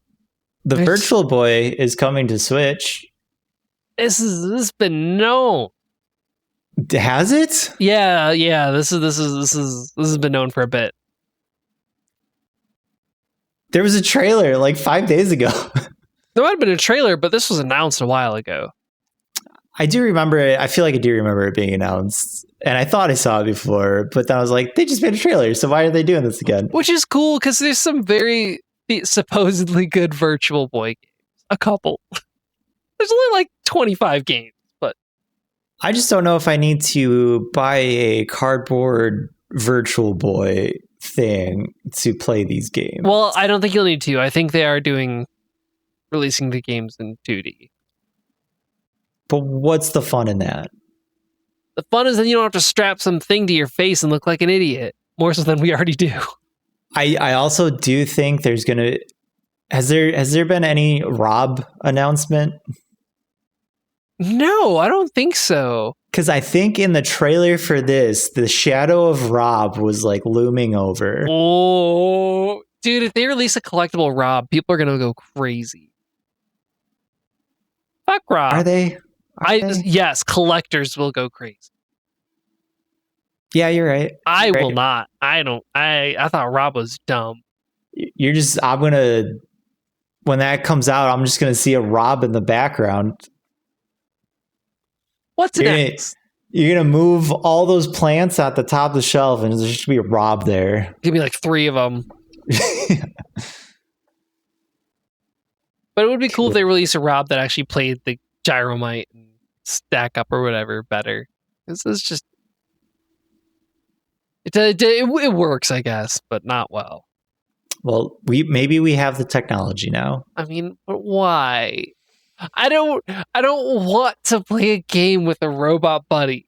The Virtual Boy is coming to Switch. This has been known. Has it? Yeah. This has been known for a bit. There was a trailer like 5 days ago. There might have been a trailer, but this was announced a while ago. I do remember it. I feel like I do remember it being announced. And I thought I saw it before, but then I was like, they just made a trailer, so why are they doing this again? Which is cool, because there's some very supposedly good Virtual Boy games. A couple. There's only like 25 games, but... I just don't know if I need to buy a cardboard Virtual Boy thing to play these games. Well, I don't think you'll need to. I think they are releasing the games in 2D. But what's the fun in that? The fun is that you don't have to strap something to your face and look like an idiot. More so than we already do. I also do think there's gonna... Has there been any Rob announcement? No, I don't think so. Because I think in the trailer for this, the shadow of Rob was like looming over. Oh, dude, if they release a collectible Rob, people are going to go crazy. Fuck Rob. Are they? Yes, collectors will go crazy. Yeah, you're right. I will not. I thought Rob was dumb. When that comes out, I'm just going to see a Rob in the background. What's next? You're going to move all those plants at the top of the shelf, and there's just going to be a Rob there. Give me like 3 of them. But it would be cool if they release a Rob that actually played the Gyromite and stack up or whatever better. This is just... It works, I guess, but not well. Well, maybe we have the technology now. I mean, but why? I don't want to play a game with a robot buddy.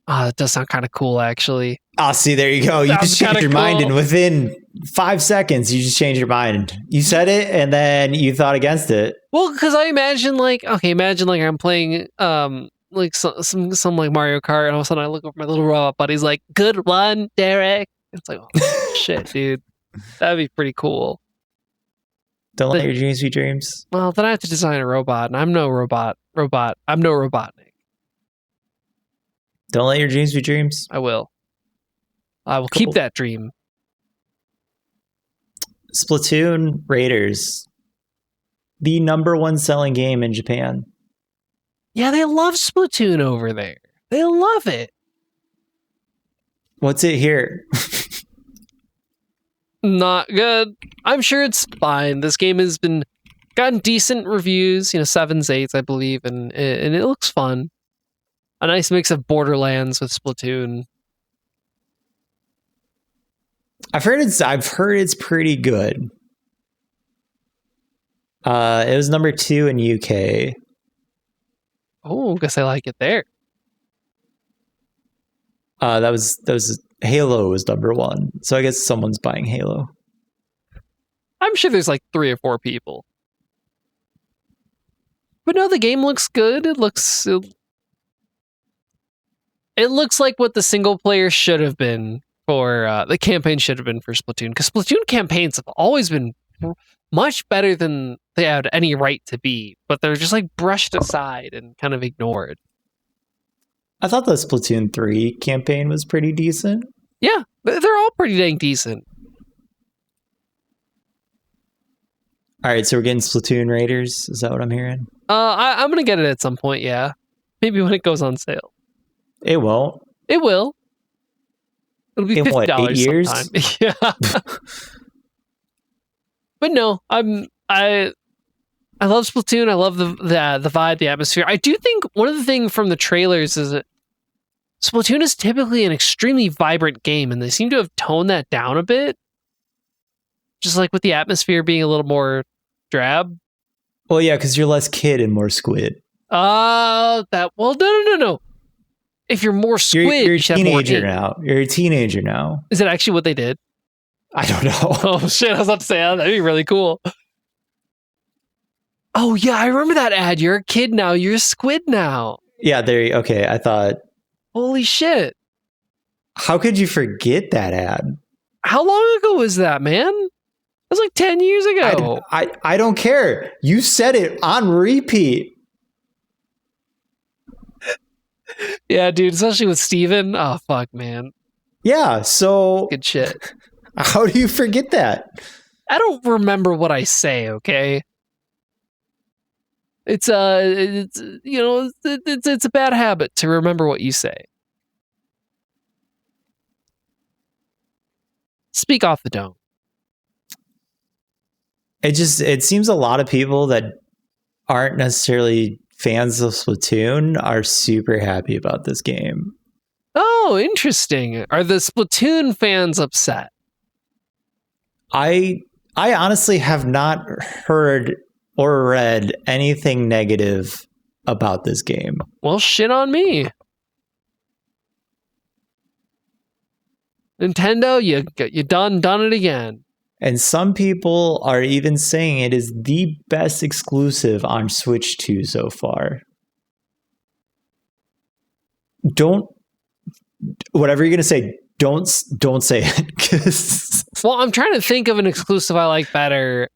Oh, that does sound kind of cool, actually. Oh, see, there you go. You just changed your mind, and within 5 seconds, you just changed your mind. You said it, and then you thought against it. Well, because I imagine I'm playing like some like Mario Kart, and all of a sudden I look over my little robot buddy's like, "Good one, Derek." It's like, oh, shit, dude, that'd be pretty cool. Don't let your dreams be dreams. Well, then I have to design a robot, and I'm no robot. I'm no Robotnik. Don't let your dreams be dreams. I will keep that dream. Splatoon Raiders, the #1 selling game in Japan. Yeah, they love Splatoon over there. They love it. What's it here? Not good. I'm sure it's fine. This game has gotten decent reviews, 7s, 8s, I believe, and it looks fun. A nice mix of Borderlands with Splatoon. I've heard it's pretty good. It was #2 in UK. Oh, guess I like it there. That was Halo was #1. So I guess someone's buying Halo. I'm sure there's like 3 or 4 people. But no, the game looks good. It looks like what the single player should have been for the campaign should have been for Splatoon, because Splatoon campaigns have always been much better than they had any right to be, but they're just like brushed aside and kind of ignored. I thought the Splatoon 3 campaign was pretty decent. Yeah, they're all pretty dang decent. All right, so we're getting Splatoon Raiders. Is that what I'm hearing? I'm gonna get it at some point. Yeah, maybe when it goes on sale. It won't. It will. It'll be $50 what, 8 years? sometime. Yeah. But no, I love Splatoon. I love the vibe, the atmosphere. I do think one of the things from the trailers is that Splatoon is typically an extremely vibrant game, and they seem to have toned that down a bit. Just like with the atmosphere being a little more drab. Well, yeah, because you're less kid and more squid. No. If you're more squid, you're a you should have more teenager ink. now. You're a teenager now. Is it actually what they did? I don't know. Oh shit! I was about to say that'd be really cool. Oh yeah, I remember that ad. You're a kid now. You're a squid now. Yeah, okay. I thought, holy shit! How could you forget that ad? How long ago was that, man? It was like 10 years ago. I don't care. You said it on repeat. Yeah, dude, especially with Steven. Oh, fuck, man. Yeah, so... Good shit. How do you forget that? I don't remember what I say, okay? It's you know, it's a bad habit to remember what you say. Speak off the dome. It seems a lot of people that aren't necessarily fans of Splatoon are super happy about this game. Oh, interesting. Are the Splatoon fans upset? I honestly have not heard or read anything negative about this game. Well, shit on me. Nintendo, you done it again. And some people are even saying it is the best exclusive on Switch 2 so far. Whatever you're going to say, don't say it. Well, I'm trying to think of an exclusive I like better.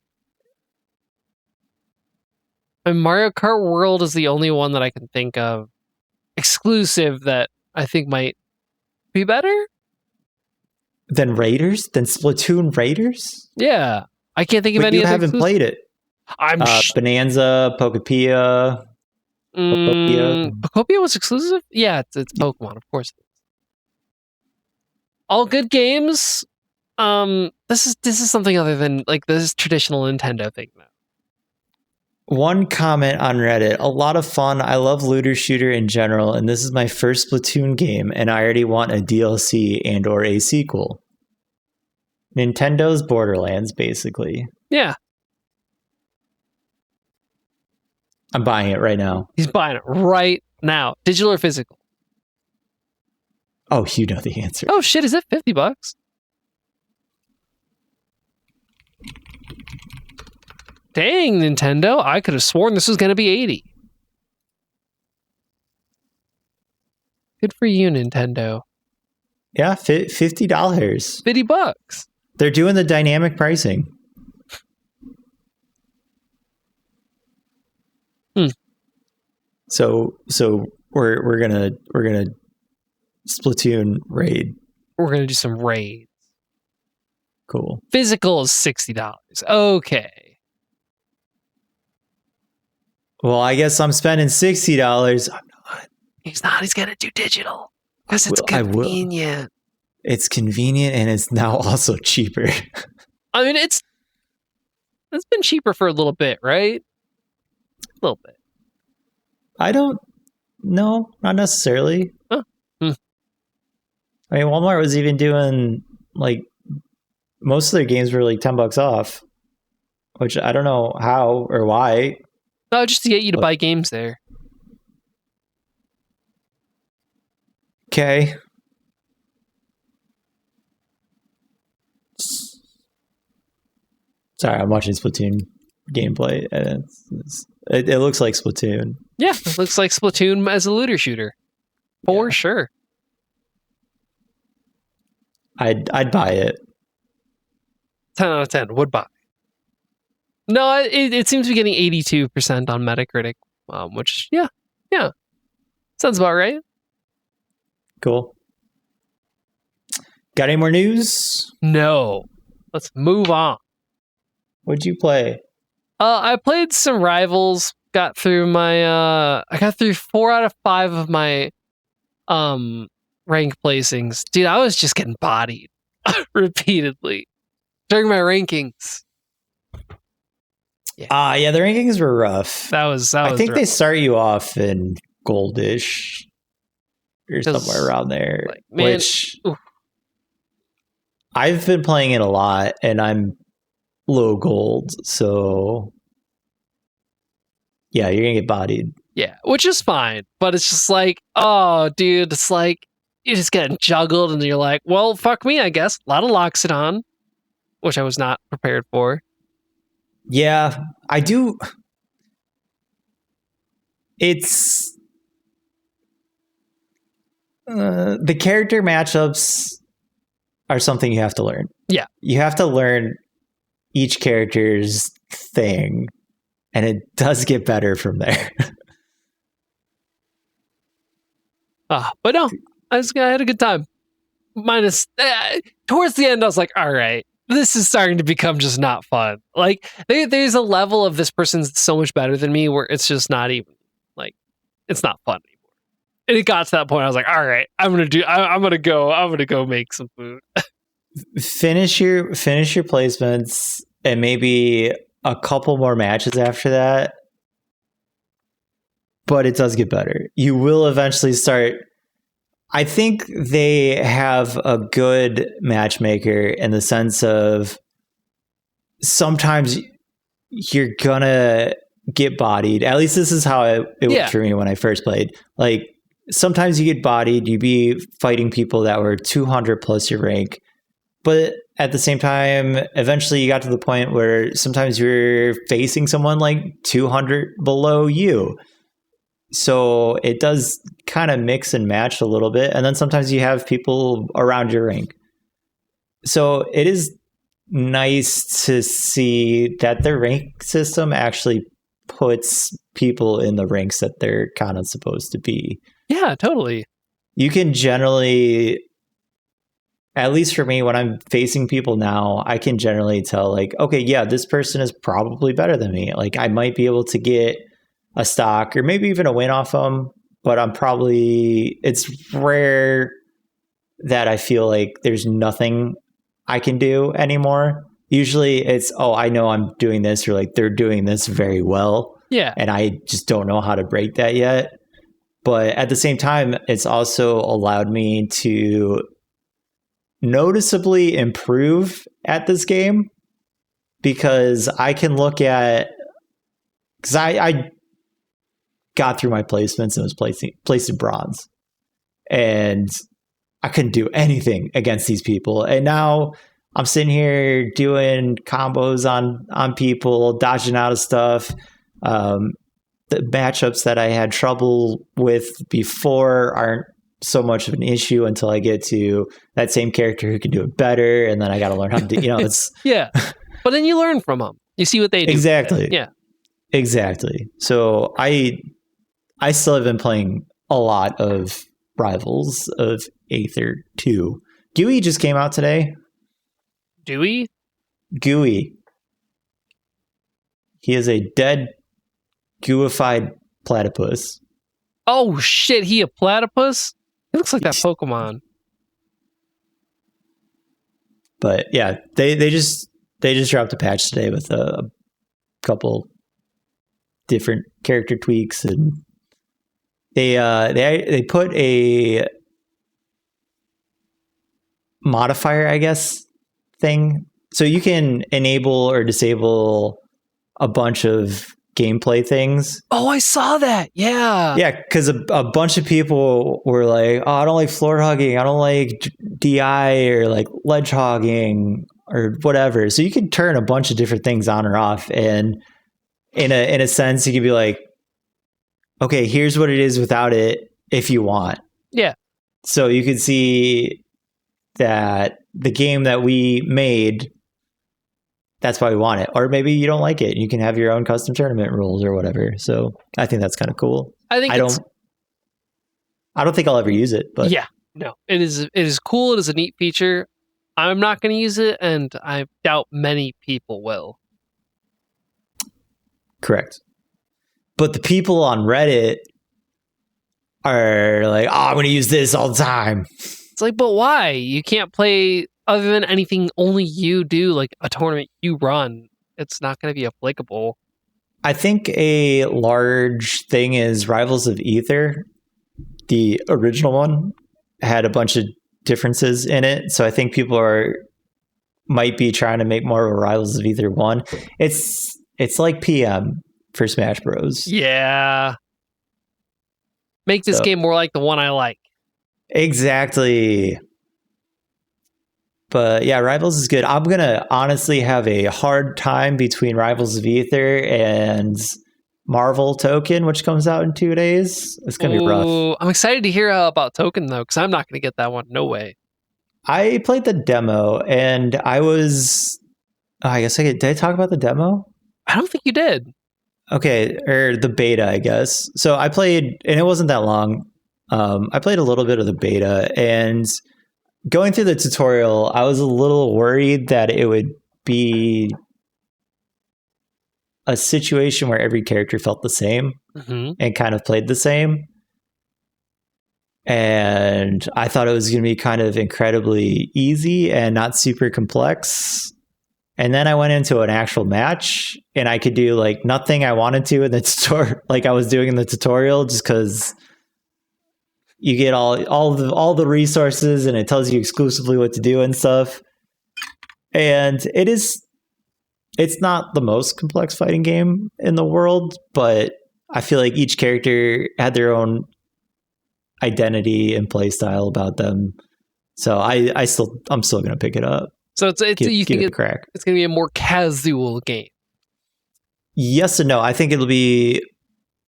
And Mario Kart World is the only one that I can think of exclusive that I think might be better than Splatoon Raiders. Yeah, I can't think of any. You haven't played it. I'm Bonanza, Pokopia. Pokopia was exclusive. Yeah, it's Pokemon, of course. All good games. This is something other than like this traditional Nintendo thing now. One comment on Reddit, a lot of fun. I love looter shooter in general, and this is my first Splatoon game, and I already want a DLC and or a sequel. Nintendo's Borderlands, basically. Yeah. I'm buying it right now. He's buying it right now. Digital or physical? Oh, you know the answer. Oh shit, is it $50? Dang, Nintendo. I could have sworn this was going to be $80. Good for you, Nintendo. Yeah, $50. $50. They're doing the dynamic pricing. So we're gonna Splatoon raid. We're gonna do some raids. Cool. Physical is $60. Okay. Well, I guess I'm spending $60. I'm not. He's not. He's gonna do digital because it's convenient. It's convenient and it's now also cheaper. I mean, it's been cheaper for a little bit, right? A little bit. I don't know, not necessarily. Huh. I mean, Walmart was even doing like most of their games were like $10 off, which I don't know how or why. No, just to get you to buy games there. Okay. Sorry, I'm watching Splatoon gameplay, and it looks like Splatoon. Yeah, it looks like Splatoon as a looter shooter, for sure. I'd buy it. 10 out of 10 would buy. No, it seems to be getting 82% on Metacritic, which yeah, sounds about right. Cool. Got any more news? No. Let's move on. What'd you play? I played some Rivals. Got through my I got through 4 out of 5 of my rank placings. Dude, I was just getting bodied repeatedly during my rankings. Yeah, the rankings were rough. That was I think rough. they start you off in goldish or somewhere around there. Like, man, which I've been playing it a lot and I'm low gold, so yeah, you're gonna get bodied. Yeah, which is fine, but it's just like, oh, dude, it's like you're just getting juggled, and you're like, well, fuck me, I guess. A lot of Loxodon, which I was not prepared for. Yeah, I do. It's the character matchups are something you have to learn. Yeah, you have to learn each character's thing, and it does get better from there. but no, I had a good time. Minus towards the end, I was like, all right, this is starting to become just not fun. Like there's a level of this person's so much better than me where it's just not even like it's not fun anymore. And it got to that point. I was like, all right, I'm gonna go make some food. Finish your placements and maybe a couple more matches after that. But it does get better. You will eventually start. I think they have a good matchmaker in the sense of sometimes you're gonna get bodied. At least this is how it worked for me when I first played. Like sometimes you get bodied, you'd be fighting people that were 200 plus your rank. But at the same time, eventually you got to the point where sometimes you're facing someone like 200 below you. So it does kind of mix and match a little bit. And then sometimes you have people around your rank. So it is nice to see that the rank system actually puts people in the ranks that they're kind of supposed to be. Yeah, totally. You can generally, at least for me, when I'm facing people now, I can generally tell like, okay, yeah, this person is probably better than me. Like I might be able to get a stock or maybe even a win off them, but it's rare that I feel like there's nothing I can do anymore. Usually it's, oh, I know I'm doing this, or like they're doing this very well. Yeah. And I just don't know how to break that yet. But at the same time, it's also allowed me to noticeably improve at this game because I can look at, because I got through my placements and was placed in bronze, and I couldn't do anything against these people. And now I'm sitting here doing combos on people, dodging out of stuff. The matchups that I had trouble with before aren't so much of an issue until I get to that same character who can do it better, and then I got to learn how to do. It's yeah. But then you learn from them. You see what they do. Exactly. Yeah. Exactly. So I still have been playing a lot of Rivals of Aether 2. GUI just came out today. Dewey? GUI. He is a dead, gooified platypus. Oh shit, he a platypus? He looks like that Pokemon. But yeah, they just dropped a patch today with a couple different character tweaks, and they put a modifier, I guess, thing, so you can enable or disable a bunch of gameplay things. Oh, I saw that. Yeah. Yeah, because a bunch of people were like, oh, I don't like floor hugging, I don't like DI or like ledge hogging or whatever. So you can turn a bunch of different things on or off, and in a sense you could be like, okay, here's what it is without it if you want. Yeah. So you can see that the game that we made, that's why we want it. Or maybe you don't like it. You can have your own custom tournament rules or whatever. So I think that's kind of cool. I don't think I'll ever use it, but yeah, no, it is cool. It is a neat feature. I'm not going to use it, and I doubt many people will. Correct. But the people on Reddit are like, oh, I'm going to use this all the time. It's like, but why? You can't play other than anything only you do, like a tournament you run. It's not going to be applicable. I think a large thing is Rivals of Aether. The original one had a bunch of differences in it. So I think people might be trying to make more of a Rivals of Aether 1. It's like PM for Smash Bros. Yeah. Make this game more like the one I like. Exactly. But yeah, Rivals is good. I'm going to honestly have a hard time between Rivals of Aether and Marvel Token, which comes out in 2 days. It's going to be rough. I'm excited to hear about Token, though, because I'm not going to get that one. No way. I played the demo, and I guess did I talk about the demo? I don't think you did. Okay, or the beta, I guess. So I played, and it wasn't that long. I played a little bit of the beta, and going through the tutorial, I was a little worried that it would be a situation where every character felt the same and kind of played the same. And I thought it was going to be kind of incredibly easy and not super complex. And then I went into an actual match and I could do like nothing I wanted to in the tutorial, like I was doing in the tutorial, just because you get all the resources and it tells you exclusively what to do and stuff. And it's not the most complex fighting game in the world, but I feel like each character had their own identity and play style about them. So I'm still going to pick it up. So you think it's going to be a more casual game? Yes and no. I think it'll be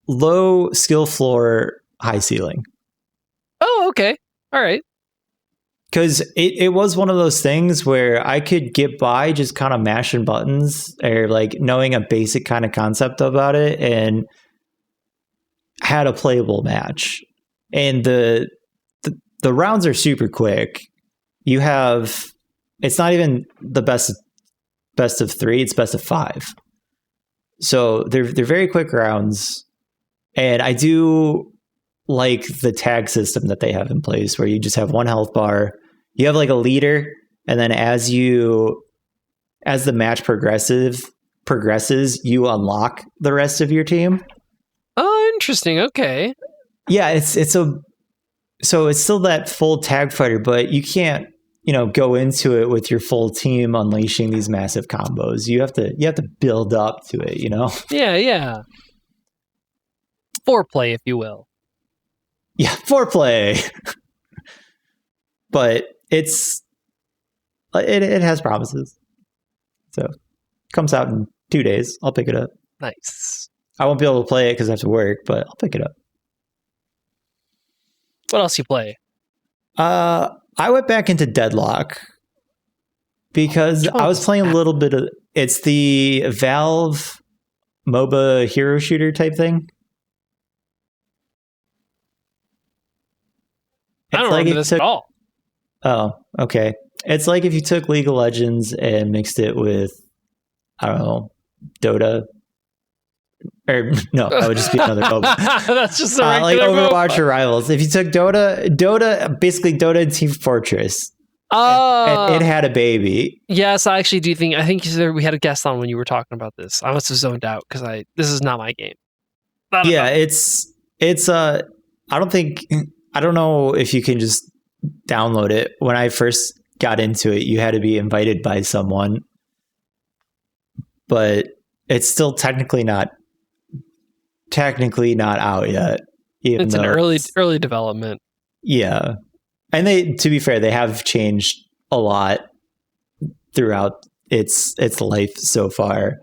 low skill floor, high ceiling. Oh, okay. All right. Because it was one of those things where I could get by just kind of mashing buttons or like knowing a basic kind of concept about it and had a playable match. And the rounds are super quick. It's not even the best of 3, it's best of 5. So they're very quick rounds. And I do like the tag system that they have in place where you just have one health bar. You have like a leader, and then as the match progresses, you unlock the rest of your team. Oh, interesting. Okay. Yeah, so it's still that full tag fighter, but you can't, go into it with your full team unleashing these massive combos. You have to build up to it, Yeah. Foreplay, if you will. Yeah, foreplay. But it has promises. So comes out in 2 days. I'll pick it up. Nice. I won't be able to play it because I have to work, but I'll pick it up. What else you play? I went back into Deadlock because I was playing a little bit of. It's the Valve MOBA hero shooter type thing. I don't remember this at all. Oh, okay. It's like if you took League of Legends and mixed it with, I don't know, Dota. Or no, that would just be another MOBA. That's just a like Overwatch or Rivals. If you took Dota, basically Dota and Team Fortress. And it had a baby. Yes, I actually do think. I think we had a guest on when you were talking about this. I must have zoned out because this is not my game. Yeah, it's I don't know if you can just download it. When I first got into it, you had to be invited by someone, but it's still technically not out yet. It's an early development. Yeah. And to be fair, they have changed a lot throughout its life so far.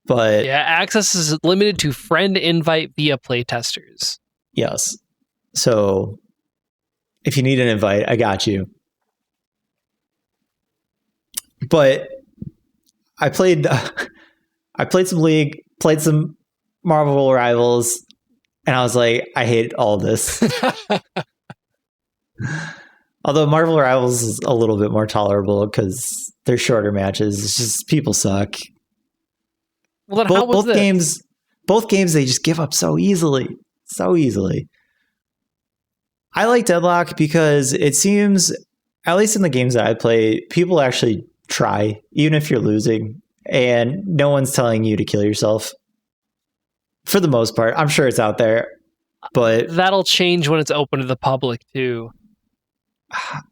But yeah, access is limited to friend invite via playtesters. Yes. So if you need an invite, I got you. But I played some League, played some Marvel Rivals, and I was like, I hate all this. Although Marvel Rivals is a little bit more tolerable because they're shorter matches. It's just people suck. Well, then both games, they just give up so easily. So easily. I like Deadlock because it seems, at least in the games that I play, people actually try, even if you're losing, and no one's telling you to kill yourself. For the most part, I'm sure it's out there, but that'll change when it's open to the public too.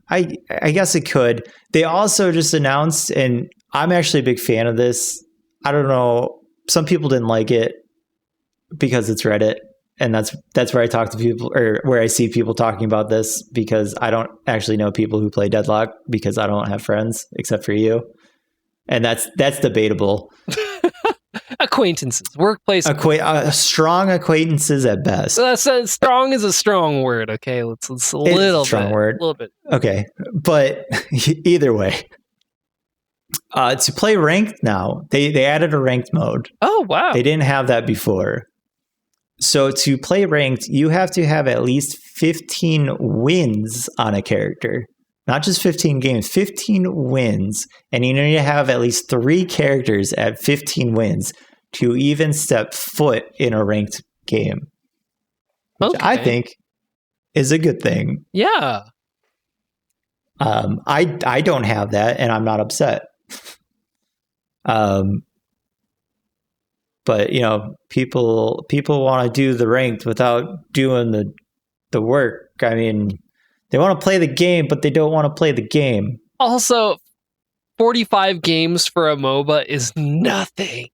I guess it could. They also just announced, and I'm actually a big fan of this. I don't know. Some people didn't like it because it's Reddit. And that's where I talk to people, or where I see people talking about this, because I don't actually know people who play Deadlock because I don't have friends except for you. And that's debatable. Acquaintances, workplace. Strong acquaintances at best. Strong is a strong word. Okay, let's a little strong bit, word. A little bit. Okay, but either way, to play ranked now, they added a ranked mode. Oh wow! They didn't have that before. So to play ranked, you have to have at least 15 wins on a character. not just 15 games, 15 wins. And you need to have at least 3 characters at 15 wins to even step foot in a ranked game, which I think is a good thing. Yeah. I don't have that, and I'm not upset. But you know, people want to do the ranked without doing the work. I mean, they want to play the game, but they don't want to play the game. Also, 45 games for a MOBA is nothing.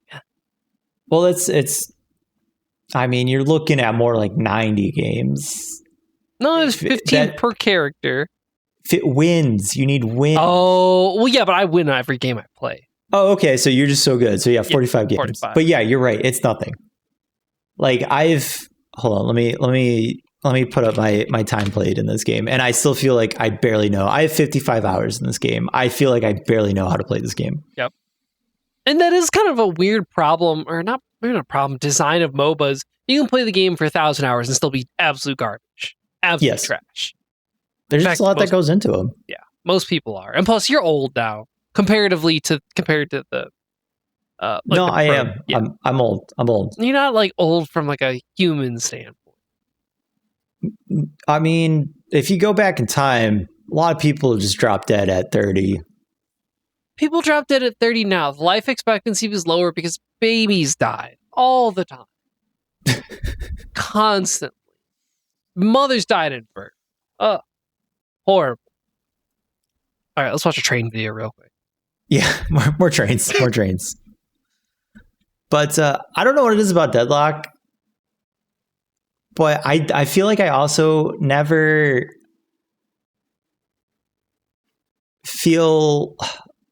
Well, it's. I mean, you're looking at more like 90 games. No, it's 15 per character. If it wins, you need wins. Oh, well, yeah, but I win every game I play. Oh, okay. So you're just so good. So yeah, 45 games. 45. But yeah, you're right. It's nothing. Like hold on. Let me put up my time played in this game, and I still feel like I barely know. I have 55 hours in this game. I feel like I barely know how to play this game. Yep. And that is kind of a weird problem, or not maybe not a problem, design of MOBAs. You can play the game for 1,000 hours and still be absolute garbage. Absolute trash. There's just a lot that goes into them. Yeah, most people are. And plus, you're old now, compared to the... no, I am. Yeah. I'm old. You're not like old from like a human standpoint. I mean, if you go back in time, a lot of people just drop dead at 30. People drop dead at 30 now. The life expectancy was lower because babies died all the time. Constantly. Mothers died in birth. Horrible. All right, let's watch a train video real quick. Yeah, more trains. More trains. But I don't know what it is about Deadlock, but I feel like I also never feel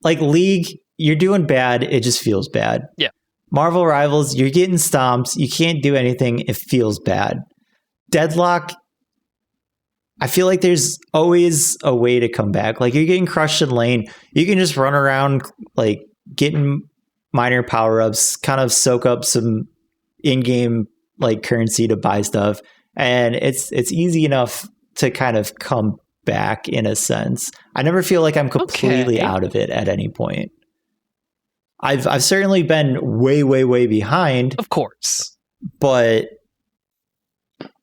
like League, you're doing bad, it just feels bad. Yeah. Marvel Rivals, you're getting stomped, you can't do anything, it feels bad. Deadlock, I feel like there's always a way to come back. Like you're getting crushed in lane, you can just run around like getting minor power-ups, kind of soak up some in-game like currency to buy stuff, and it's easy enough to kind of come back in a sense. I never feel like I'm completely out of it at any point. I've certainly been way behind, of course, but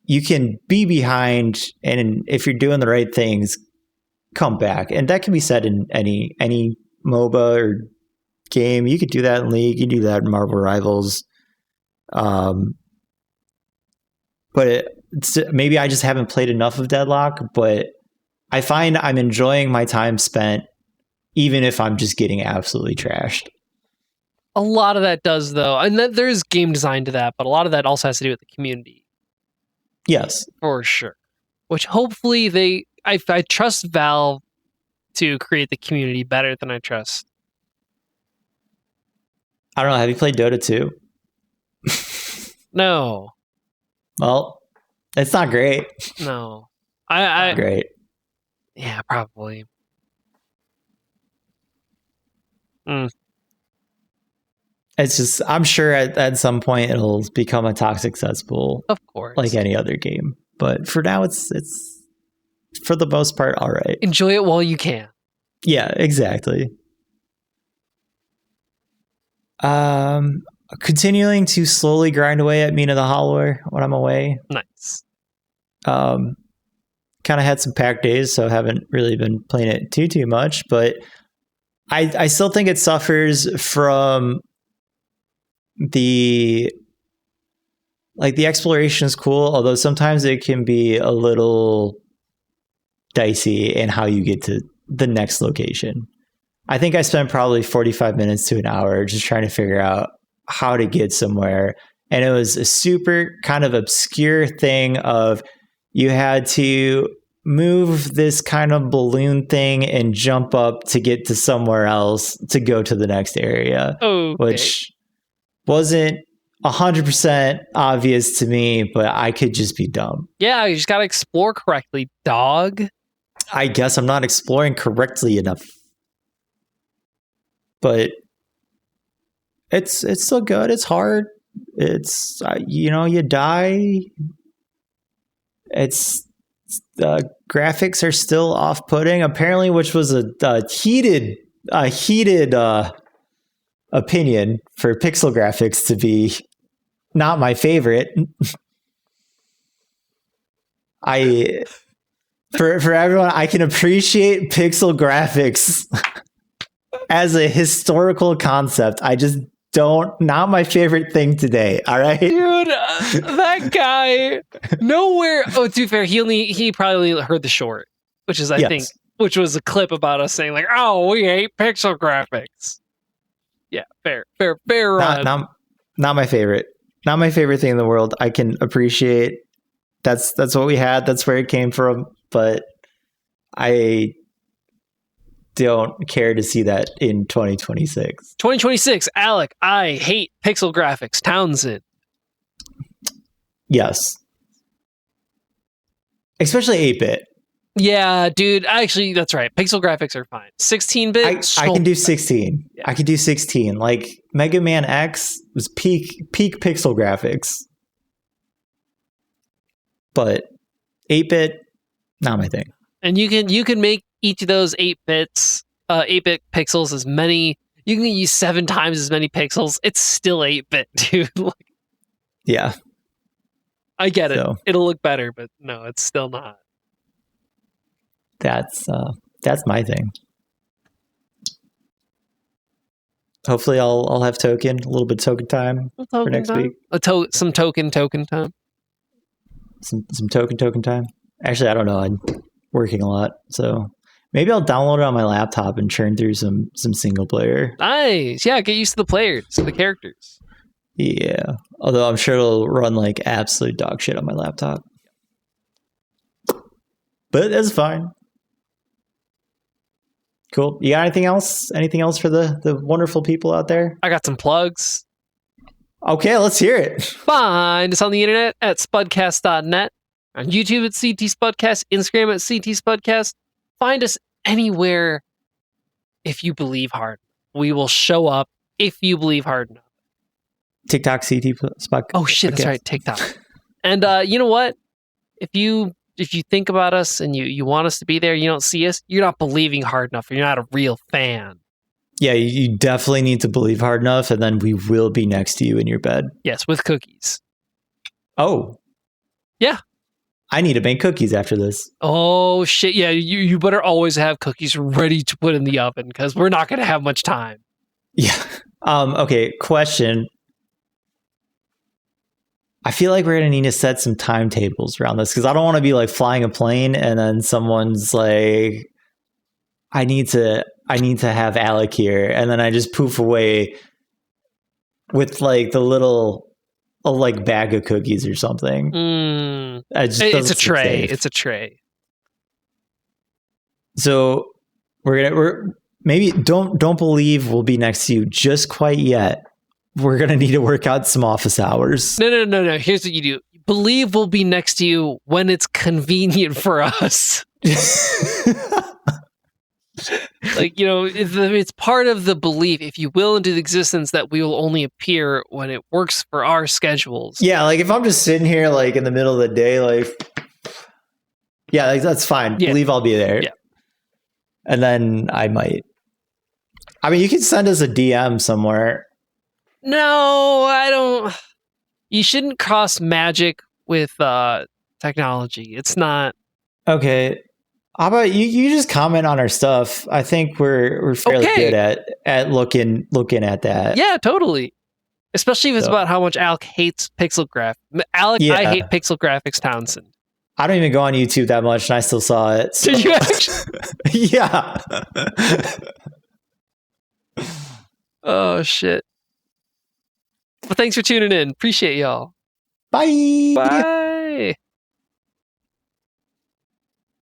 you can be behind, and if you're doing the right things, come back. And that can be said in any MOBA or game. You could do that in League, you do that in Marvel Rivals. But maybe I just haven't played enough of Deadlock, but I find I'm enjoying my time spent, even if I'm just getting absolutely trashed. A lot of that does, though. And there's game design to that, but a lot of that also has to do with the community. Yes. For sure. Which hopefully I trust Valve to create the community better than I trust. I don't know. Have you played Dota 2? No. Well, it's not great. No. Not great. Yeah, probably. It's just, I'm sure at some point it'll become a toxic cesspool. Of course. Like any other game. But for now, it's for the most part, all right. Enjoy it while you can. Yeah, exactly. Continuing to slowly grind away at Mina the Hollower when I'm away. Nice. Kind of had some packed days, so haven't really been playing it too much, but I still think it suffers from the exploration is cool, although sometimes it can be a little dicey in how you get to the next location. I think I spent probably 45 minutes to an hour just trying to figure out how to get somewhere. And it was a super kind of obscure thing of you had to move this kind of balloon thing and jump up to get to somewhere else to go to the next area, which wasn't 100% obvious to me, but I could just be dumb. Yeah, you just got to explore correctly, dog. I guess I'm not exploring correctly enough. But it's still good. It's hard. It's, you die. It's graphics are still off-putting, apparently, which was a heated opinion for pixel graphics to be not my favorite. For everyone, I can appreciate pixel graphics as a historical concept. I just not my favorite thing today. All right, dude, that guy nowhere. Oh, to be fair, he probably heard the short, which is I think which was a clip about us saying like, oh, we hate pixel graphics. Yeah, fair. Not my favorite. Not my favorite thing in the world. I can appreciate that's what we had. That's where it came from. But I don't care to see that in 2026. 2026, Alec, I hate pixel graphics. Townsend. Yes. Especially 8-bit. Yeah, dude. Actually, that's right. Pixel graphics are fine. 16-bit. I can do 16. Yeah. I can do 16. Like Mega Man X was peak pixel graphics. But 8-bit, not my thing. And you can make each of those 8-bit pixels as many. You can use 7 times as many pixels. It's still 8-bit, dude. Yeah. I get it. It'll look better, but no, it's still not. That's my thing. Hopefully I'll have a little bit of token time for next week. Some token time. Some token time. Actually, I don't know. I'm working a lot, so maybe I'll download it on my laptop and churn through some single player. Nice. Yeah, get used to the players, the characters. Yeah. Although I'm sure it'll run like absolute dog shit on my laptop. But that's fine. Cool. You got anything else? Anything else for the wonderful people out there? I got some plugs. Okay, let's hear it. Find us on the internet at spudcast.net. On YouTube at CT Spudcast. Instagram at CT Spudcast. Find us anywhere if you believe hard. We will show up if you believe hard enough. TikTok CT Spudcast. Oh shit, that's right, TikTok. And you know what? If you think about us and you want us to be there, you don't see us, you're not believing hard enough. You're not a real fan. Yeah, you definitely need to believe hard enough, and then we will be next to you in your bed. Yes, with cookies. Oh. Yeah. I need to make cookies after this. Oh, shit. Yeah, you better always have cookies ready to put in the oven, because we're not going to have much time. Yeah. Okay, question. I feel like we're going to need to set some timetables around this, because I don't want to be like flying a plane and then someone's like, I need to have Alec here, and then I just poof away with like the little like bag of cookies or something. It's a tray. It's a tray. So we're maybe don't believe we'll be next to you just quite yet. We're gonna need to work out some office hours. No. Here's what you do. Believe we'll be next to you when it's convenient for us. Like, it's part of the belief, if you will into existence, that we will only appear when it works for our schedules. Yeah, like if I'm just sitting here like in the middle of the day, like, yeah, like that's fine. Yeah. Believe I'll be there. Yeah. And then I might. I mean, you can send us a DM somewhere. No, I don't. You shouldn't cross magic with technology. It's not. Okay. How about you just comment on our stuff? I think we're fairly good at looking at that. Yeah, totally. Especially if it's about how much Alec hates pixel graphics. Alec, yeah. I hate pixel graphics, Townsend. I don't even go on YouTube that much, and I still saw it. So. Did you actually? Yeah. Oh, shit. Well, thanks for tuning in. Appreciate y'all. Bye. Bye.